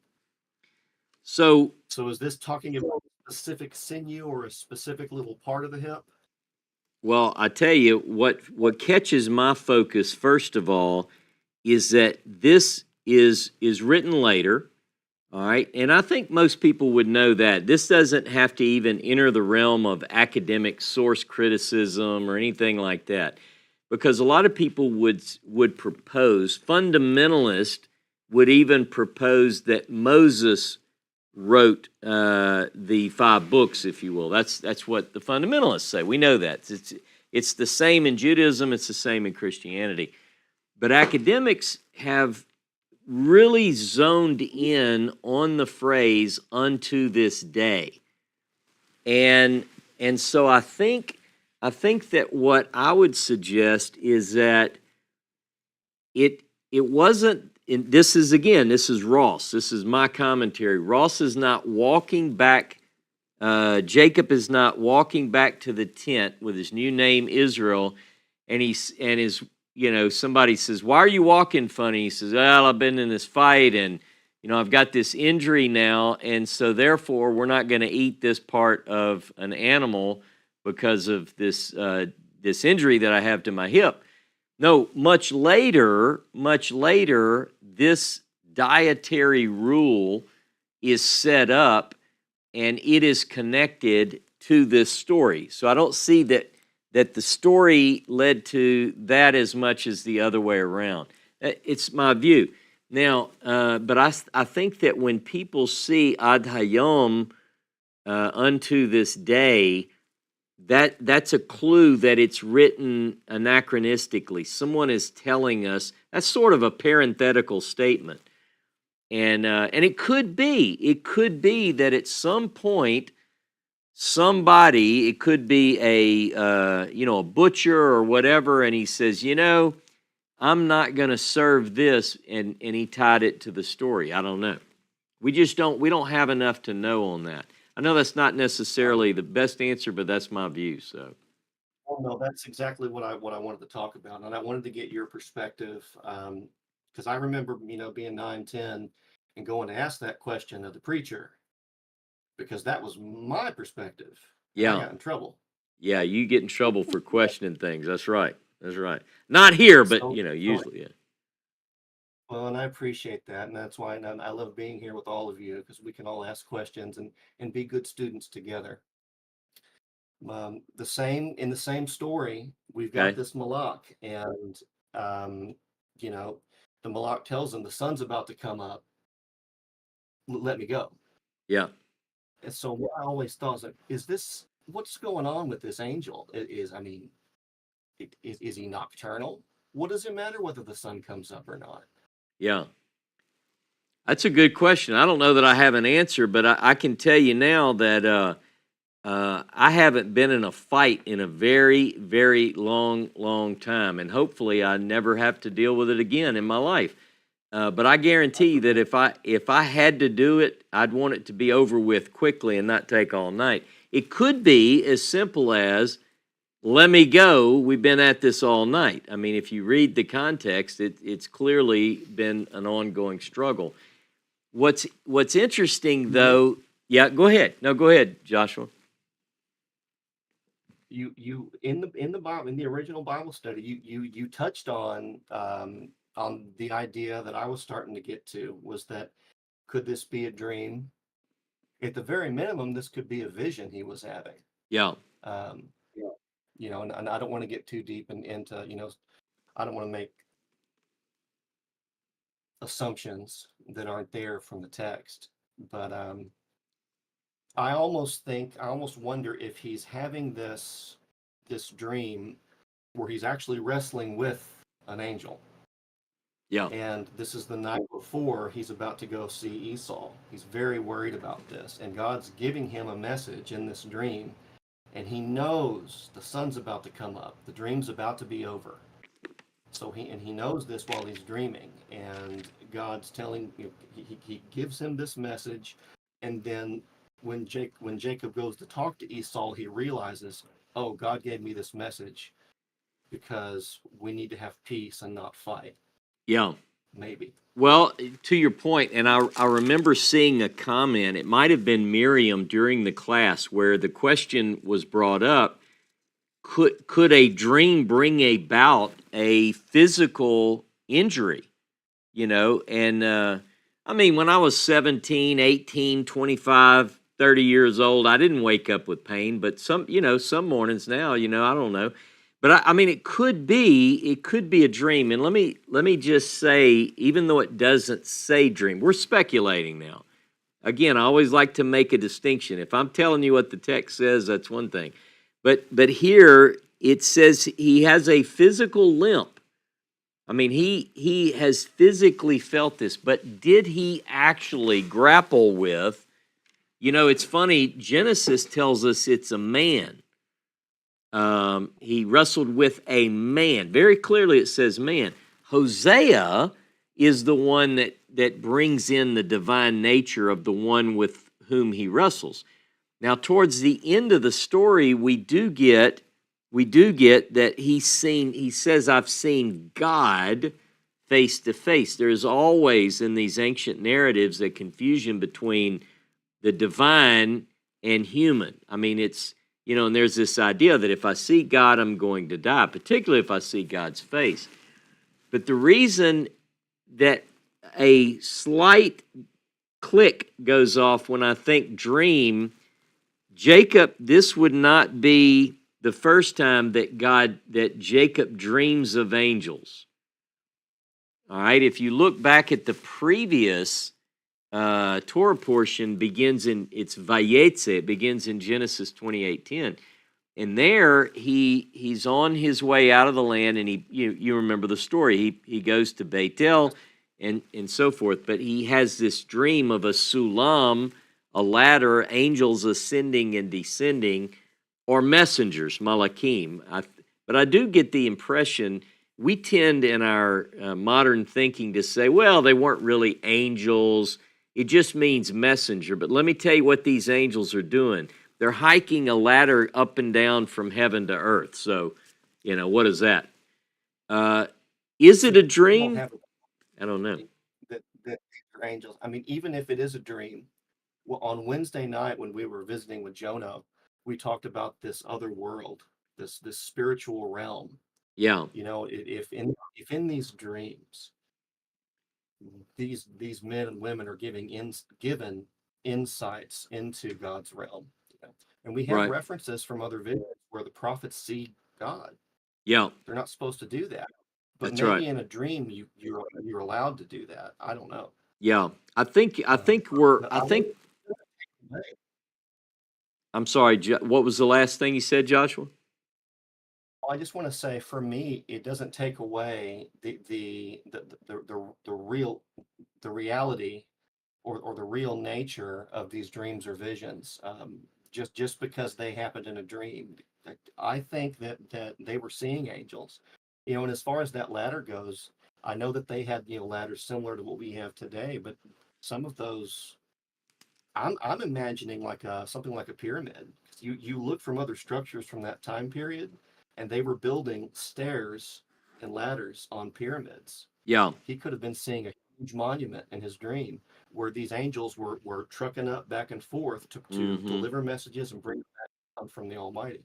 So So is this talking about a specific sinew or a specific little part of the hip? well, I tell you what catches my focus first of all is that this is written later, all right? And I think most people would know that. This doesn't have to even enter the realm of academic source criticism or anything like that. Because a lot of people would propose, fundamentalists would even propose that Moses wrote the 5 books, if you will. That's what the fundamentalists say. We know that. It's the same in Judaism, it's the same in Christianity. But academics have really zoned in on the phrase unto this day. And so I think that what I would suggest is that it wasn't. And this is Ross. This is my commentary. Ross is not walking back. Jacob is not walking back to the tent with his new name Israel, and somebody says, "Why are you walking funny?" He says, "Well, I've been in this fight, and I've got this injury now, and so therefore we're not going to eat this part of an animal because of this injury that I have to my hip." No, much later, this dietary rule is set up, and it is connected to this story. So I don't see that the story led to that as much as the other way around. It's my view. Now, but I think that when people see Ad Hayom, unto this day, that's a clue that it's written anachronistically. Someone is telling us that's sort of a parenthetical statement, and it could be that at some point somebody, it could be a butcher or whatever, and he says, I'm not going to serve this, and he tied it to the story. I don't know. We don't have enough to know on that. I know that's not necessarily the best answer, but that's my view. So, Well, no, that's exactly what I wanted to talk about, and I wanted to get your perspective, because I remember being 9, 10, and going to ask that question of the preacher, because that was my perspective, and I yeah, got in trouble. you get in trouble for questioning things. That's right. Not here, but So, usually, yeah. well, and I appreciate that, and that's why I love being here with all of you, because we can all ask questions and be good students together. In the same story, we've got Okay. this Malak, and um, the Malak tells him the sun's about to come up. Let me go. Yeah. And so what I always thought was like, is this what's going on with this angel? Is he nocturnal? What does it matter whether the sun comes up or not? Yeah. That's a good question. I don't know that I have an answer, but I can tell you now that I haven't been in a fight in a very, very long time, and hopefully I never have to deal with it again in my life. But I guarantee you that if I had to do it, I'd want it to be over with quickly and not take all night. It could be as simple as, "Let me go. We've been at this all night." I mean, if you read the context, it's clearly been an ongoing struggle. What's interesting though, yeah, go ahead. No, go ahead, Joshua. You in the Bible, in the original Bible study, you touched on the idea that I was starting to get to, was that could this be a dream? At the very minimum, this could be a vision he was having. Yeah. Um, and I don't want to get too deep into, I don't want to make assumptions that aren't there from the text, but I almost wonder if he's having this dream where he's actually wrestling with an angel. Yeah. And this is the night before he's about to go see Esau. He's very worried about this, and God's giving him a message in this dream, and he knows the sun's about to come up, the dream's about to be over. So he knows this while he's dreaming, and God's telling he gives him this message, and then when Jacob goes to talk to Esau, he realizes, oh, God gave me this message because we need to have peace and not fight. Yeah. Maybe. Well, to your point, and I remember seeing a comment, it might have been Miriam during the class where the question was brought up, could a dream bring about a physical injury? You know, and I mean, when I was 17, 18, 25, 30 years old, I didn't wake up with pain, but some, you know, some mornings now, you know, I don't know. But I mean, it could be a dream. And let me just say, even though it doesn't say dream, we're speculating now. Again, I always like to make a distinction. If I'm telling you what the text says, that's one thing. But here it says he has a physical limp. I mean, he has physically felt this, but did he actually grapple with? You know, it's funny. Genesis tells us it's a man. He wrestled with a man. Very clearly, it says man. Hosea is the one that brings in the divine nature of the one with whom he wrestles. Now, towards the end of the story, we do get that he says, I've seen God face to face. There's always in these ancient narratives a confusion between the divine and human. I mean, it's, you know, and there's this idea that if I see God, I'm going to die, particularly if I see God's face. But the reason that a slight click goes off when I think dream, Jacob, this would not be the first time that Jacob dreams of angels. All right, if you look back at the previous Torah portion, it's Vayetze, it begins in Genesis 28:10. And there he's on his way out of the land, and you remember the story. He goes to Bethel and so forth, but he has this dream of a sulam, a ladder, angels ascending and descending, or messengers, malakim. But I do get the impression we tend in our modern thinking to say, well, they weren't really angels. It just means messenger. But let me tell you what these angels are doing. They're hiking a ladder up and down from heaven to earth. So, you know, what is that? Is it a dream? I don't know. That these are angels. I mean, even if it is a dream, well, on Wednesday night when we were visiting with Jonah, we talked about this other world, this spiritual realm. Yeah. You know, if in these dreams, these men and women are given insights into God's realm, you know? And we have Right. references from other videos where the prophets see God. Yeah. They're not supposed to do that, but That's maybe right. in a dream you're allowed to do that. I don't know. Yeah. I think I'm sorry, what was the last thing you said, Joshua? I just want to say, for me, it doesn't take away the reality or the real nature of these dreams or visions. Just because they happened in a dream, I think that they were seeing angels. You know, and as far as that ladder goes, I know that they had, you know, ladders similar to what we have today, but some of those, I'm imagining like something like a pyramid. You look from other structures from that time period, and they were building stairs and ladders on pyramids. Yeah. He could have been seeing a huge monument in his dream where these angels were trucking up back and forth to deliver messages and bring back from the Almighty.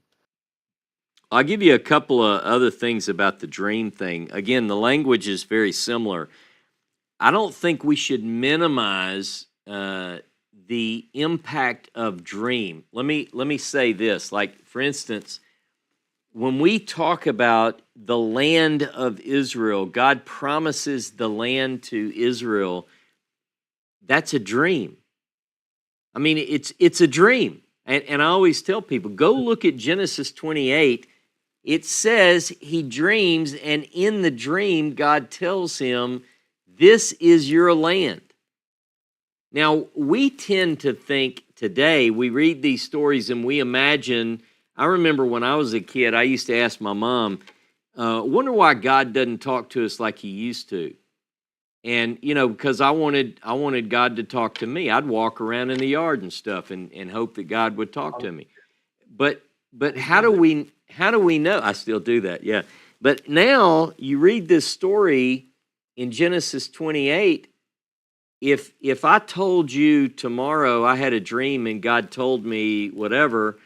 I'll give you a couple of other things about the dream thing. Again, the language is very similar. I don't think we should minimize the impact of dream. Let me say this. Like, for instance, when we talk about the land of Israel, God promises the land to Israel. That's a dream. I mean, it's a dream. And I always tell people, go look at Genesis 28. It says he dreams, and in the dream, God tells him, this is your land. Now, we tend to think today, we read these stories and we imagine. I remember when I was a kid, I used to ask my mom, wonder why God doesn't talk to us like he used to. And, you know, because I wanted God to talk to me. I'd walk around in the yard and stuff and hope that God would talk to me. But We how did do that. how do we know? I still do that, yeah. But now you read this story in Genesis 28. If I told you tomorrow I had a dream and God told me whatever,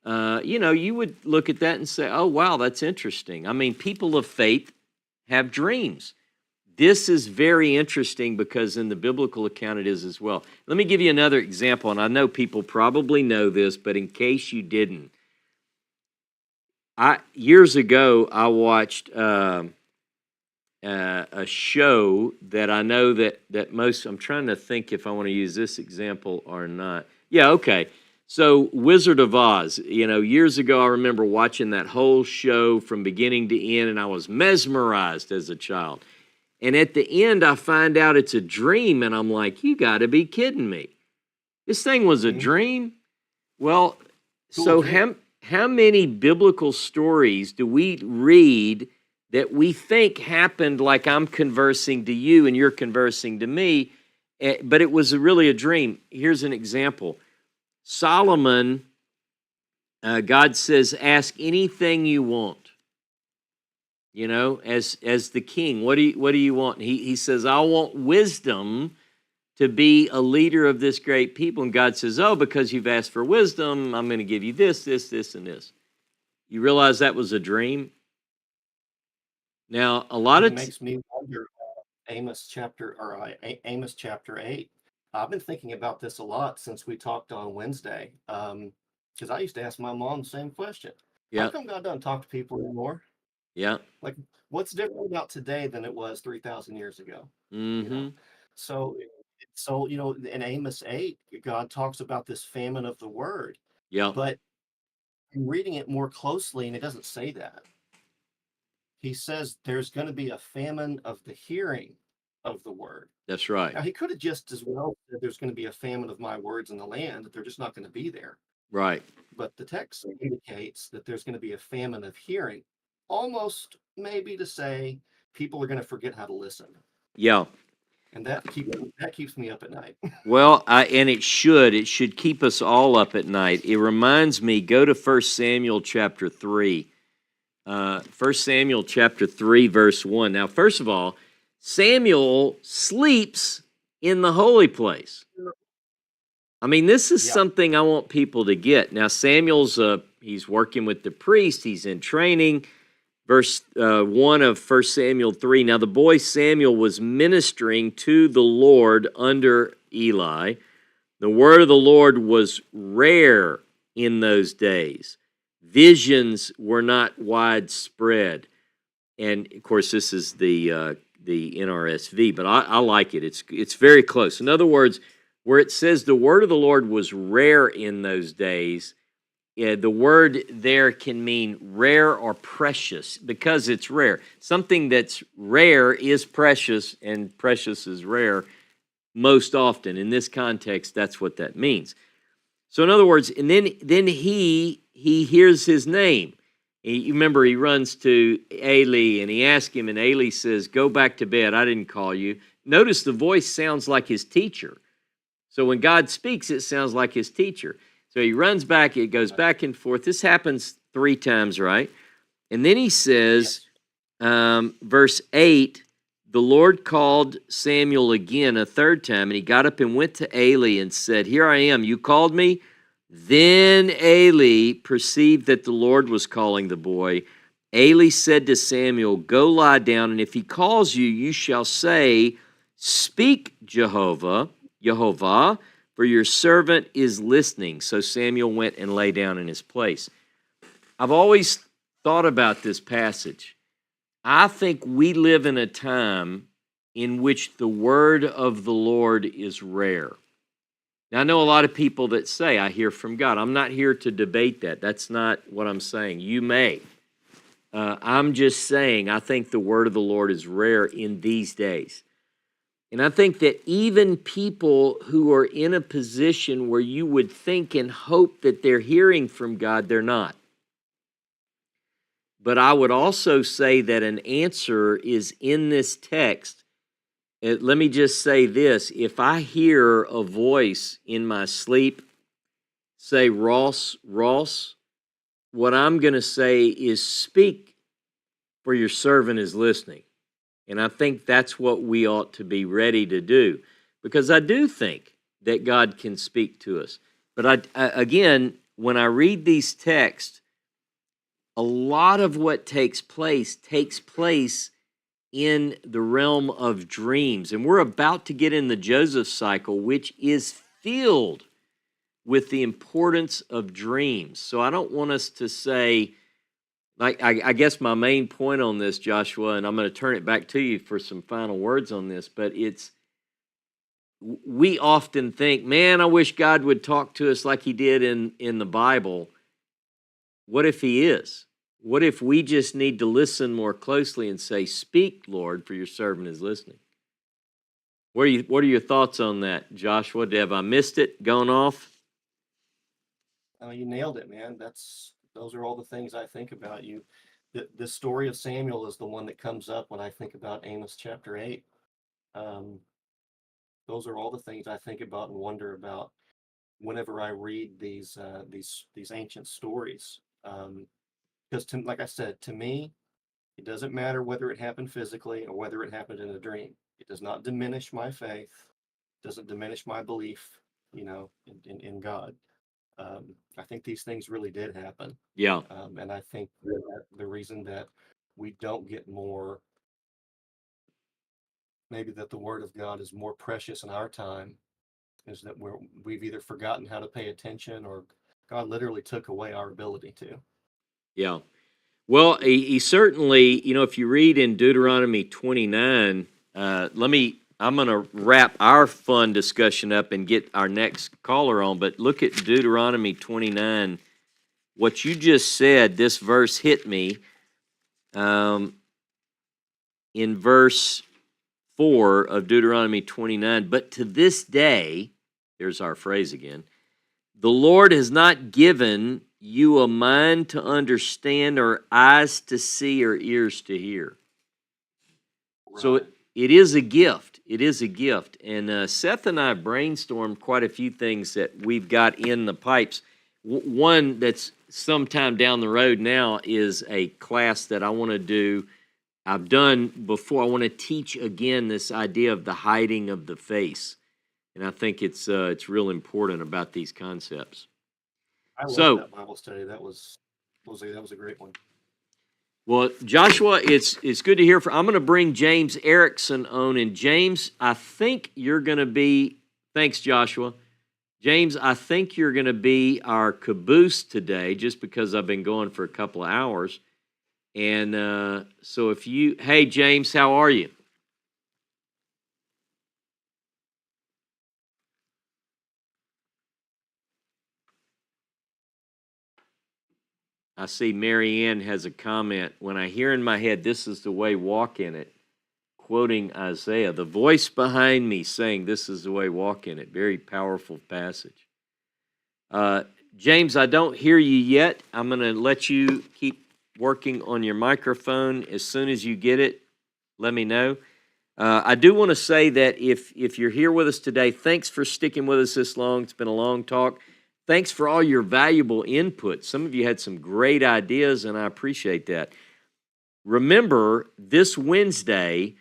you know, you would look at that and say, "Oh, wow, that's interesting." I mean, people of faith have dreams. This is very interesting because in the biblical account it is as well. Let me give you another example, and I know people probably know this, but in case you didn't, years ago I watched a show that I know that most. I'm trying to think if I want to use this example or not. Yeah, okay. So Wizard of Oz. You know, years ago I remember watching that whole show from beginning to end, and I was mesmerized as a child. And at the end, I find out it's a dream, and I'm like, you got to be kidding me. This thing was a Mhm. dream? Well, Cool so dream. how many biblical stories do we read that we think happened like I'm conversing to you and you're conversing to me, but it was really a dream? Here's an example. Solomon, God says, ask anything you want. You know, as the king, what do you want? He says, I want wisdom to be a leader of this great people. And God says, oh, because you've asked for wisdom, I'm going to give you this, this, this, and this. You realize that was a dream? Now, a lot Kind of of makes me wonder. Amos chapter 8. I've been thinking about this a lot since we talked on Wednesday. Because I used to ask my mom the same question. How yeah, come God doesn't talk to people anymore? yeah, Like, what's different about today than it was 3,000 years ago? You mm-hmm, know? So, in Amos 8, God talks about this famine of the word, yeah, but I'm reading it more closely, and it doesn't say that. He says there's going to be a famine of the hearing of the word. that's right, Now, he could have just as well said there's going to be a famine of my words in the land, that they're just not going to be there. right, But the text indicates that there's going to be a famine of hearing, almost maybe to say people are going to forget how to listen. yeah. And that keeps me up at night. Well, and it should keep us all up at night. It reminds me, go to 1 Samuel chapter 3. 1 Samuel chapter 3, verse 1. Now, first of all, Samuel sleeps in the holy place. I mean, this is Yeah. something I want people to get. Now, Samuel's he's working with the priest. He's in training. Verse 1 of 1 Samuel 3. Now, the boy Samuel was ministering to the Lord under Eli. The word of the Lord was rare in those days. Visions were not widespread. And of course, this is the NRSV, but I like it. It's very close. In other words, where it says the word of the Lord was rare in those days, the word there can mean rare or precious because it's rare. Something that's rare is precious, and precious is rare most often. In this context, that's what that means. So, in other words, and then he hears his name. You remember, he runs to Eli and he asks him, and Eli says, "Go back to bed. I didn't call you." Notice the voice sounds like his teacher. So when God speaks, it sounds like his teacher. So he runs back, it goes back and forth. This happens 3 times, right? And then he says, verse 8, the Lord called Samuel again a third time, and he got up and went to Eli and said, "Here I am, you called me?" Then Eli perceived that the Lord was calling the boy. Eli said to Samuel, "Go lie down, and if he calls you, you shall say, 'Speak, Jehovah, for your servant is listening.'" So Samuel went and lay down in his place. I've always thought about this passage. I think we live in a time in which the word of the Lord is rare. Now, I know a lot of people that say, "I hear from God." I'm not here to debate that. That's not what I'm saying. You may. I'm just saying I think the word of the Lord is rare in these days. And I think that even people who are in a position where you would think and hope that they're hearing from God, they're not. But I would also say that an answer is in this text let me just say this. If I hear a voice in my sleep say, Ross, Ross, what I'm going to say is speak, for your servant is listening. And I think that's what we ought to be ready to do, because I do think that God can speak to us. But again, when I read these texts, a lot of what takes place in the realm of dreams. And we're about to get in the Joseph cycle, which is filled with the importance of dreams. So I don't want us to say, like, I guess my main point on this, Joshua, and I'm going to turn it back to you for some final words on this, but we often think, man, I wish God would talk to us like he did in the Bible. What if he is? What if we just need to listen more closely and say, speak, Lord, for your servant is listening? What are your thoughts on that, Joshua? Have I missed it, gone off? You nailed it, man. Those are all the things I think about. The story of Samuel is the one that comes up when I think about Amos chapter 8. Those are all the things I think about and wonder about whenever I read these ancient stories. Because like I said, to me, it doesn't matter whether it happened physically or whether it happened in a dream. It does not diminish my faith. It doesn't diminish my belief, in God. I think these things really did happen. Yeah. And I think that the reason that we don't get more, maybe that the word of God is more precious in our time, is that we've either forgotten how to pay attention, or God literally took away our ability to. Yeah. Well, he certainly, if you read in Deuteronomy 29, I'm going to wrap our fun discussion up and get our next caller on, but look at Deuteronomy 29. What you just said, this verse hit me in verse 4 of Deuteronomy 29. But to this day, there's our phrase again, the Lord has not given you a mind to understand, or eyes to see, or ears to hear. Right. So it is a gift. It is a gift. And Seth and I brainstormed quite a few things that we've got in the pipes. One that's sometime down the road now is a class that I want to do. I've done before. I want to teach again this idea of the hiding of the face. And I think it's real important about these concepts. I love that Bible study. That was a great one. Well, Joshua, it's good to hear from. I'm going to bring James Erickson on, and James, I think you're going to be. Thanks, Joshua. James, I think you're going to be our caboose today, just because I've been going for a couple of hours. And so hey, James, how are you? I see Mary Ann has a comment. When I hear in my head, this is the way, walk in it, quoting Isaiah, the voice behind me saying, this is the way, walk in it. Very powerful passage. James, I don't hear you yet. I'm going to let you keep working on your microphone. As soon as you get it, let me know. I do want to say that if you're here with us today, thanks for sticking with us this long. It's been a long talk. Thanks for all your valuable input. Some of you had some great ideas, and I appreciate that. Remember, this Wednesday,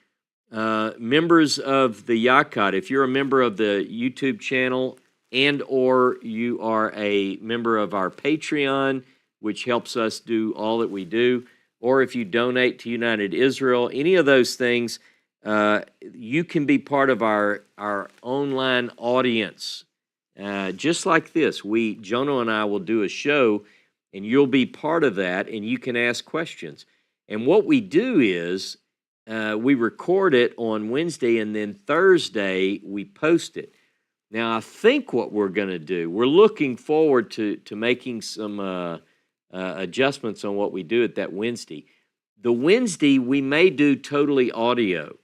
members of the Yakat, if you're a member of the YouTube channel and or you are a member of our Patreon, which helps us do all that we do, or if you donate to United Israel, any of those things, you can be part of our online audience. Just like this, Jonah and I will do a show, and you'll be part of that, and you can ask questions. And what we do is we record it on Wednesday, and then Thursday we post it. Now, I think what we're going to do, we're looking forward to making some adjustments on what we do at that Wednesday. The Wednesday, we may do totally audio.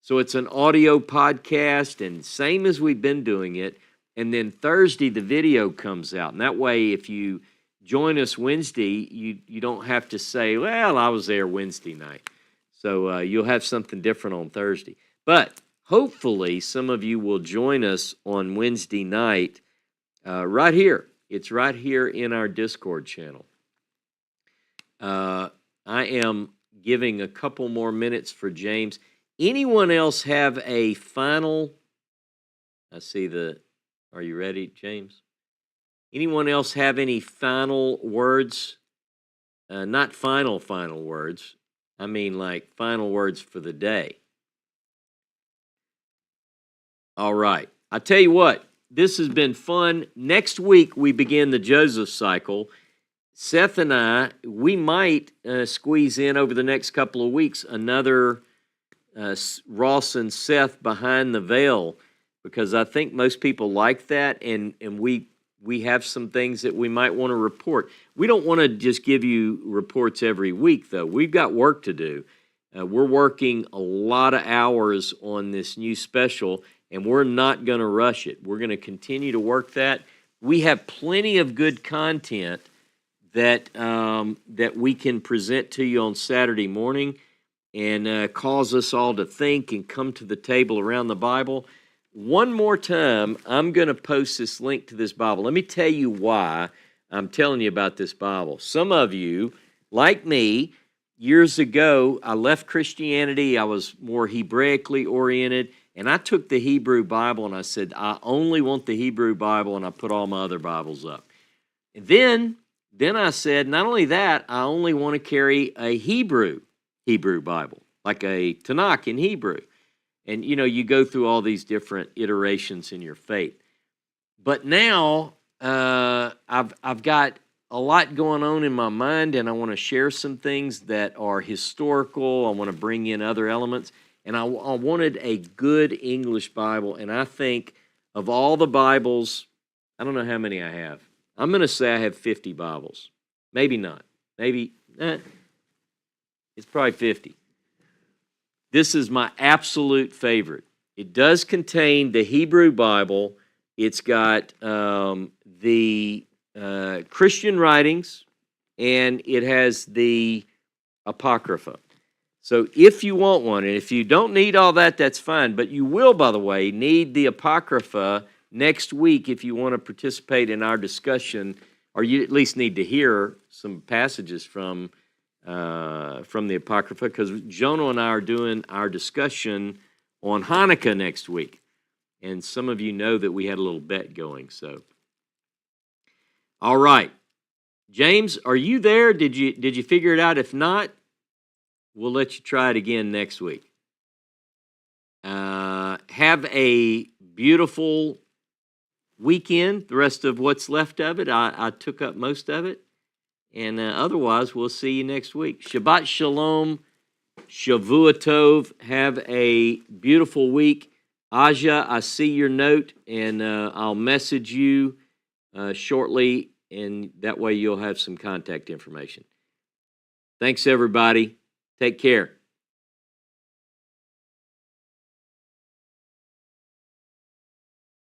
So it's an audio podcast, and same as we've been doing it. And then Thursday, the video comes out. And that way, if you join us Wednesday, you don't have to say, well, I was there Wednesday night. So you'll have something different on Thursday. But hopefully some of you will join us on Wednesday night right here. It's right here in our Discord channel. I am giving a couple more minutes for James. Anyone else have a final? I see are you ready, James? Anyone else have any final words? Not final words. I mean like final words for the day. All right. I tell you what, this has been fun. Next week, we begin the Joseph cycle. Seth and I, we might squeeze in over the next couple of weeks another Ross and Seth behind the veil, because I think most people like that, and we have some things that we might want to report. We don't want to just give you reports every week, though. We've got work to do. We're working a lot of hours on this new special, and we're not going to rush it. We're going to continue to work that. We have plenty of good content that that we can present to you on Saturday morning, and cause us all to think and come to the table around the Bible. One more time, I'm going to post this link to this Bible. Let me tell you why I'm telling you about this Bible. Some of you, like me, years ago, I left Christianity. I was more Hebraically oriented, and I took the Hebrew Bible and I said, I only want the Hebrew Bible, and I put all my other Bibles up. And then I said, not only that, I only want to carry a Hebrew Bible, like a Tanakh in Hebrew. And, you know, you go through all these different iterations in your faith. But now I've got a lot going on in my mind, and I want to share some things that are historical. I want to bring in other elements. And I wanted a good English Bible. And I think of all the Bibles, I don't know how many I have. I'm going to say I have 50 Bibles. Maybe not. Maybe, it's probably 50. This is my absolute favorite. It does contain the Hebrew Bible. It's got the Christian writings, and it has the Apocrypha. So if you want one, and if you don't need all that, that's fine. But you will, by the way, need the Apocrypha next week if you want to participate in our discussion, or you at least need to hear some passages from the Apocrypha, because Jonah and I are doing our discussion on Hanukkah next week. And some of you know that we had a little bet going. So, all right. James, are you there? Did you figure it out? If not, we'll let you try it again next week. Have a beautiful weekend, the rest of what's left of it. I took up most of it. And otherwise, we'll see you next week. Shabbat Shalom, Shavua Tov. Have a beautiful week. Aja, I see your note, and I'll message you shortly, and that way you'll have some contact information. Thanks, everybody. Take care.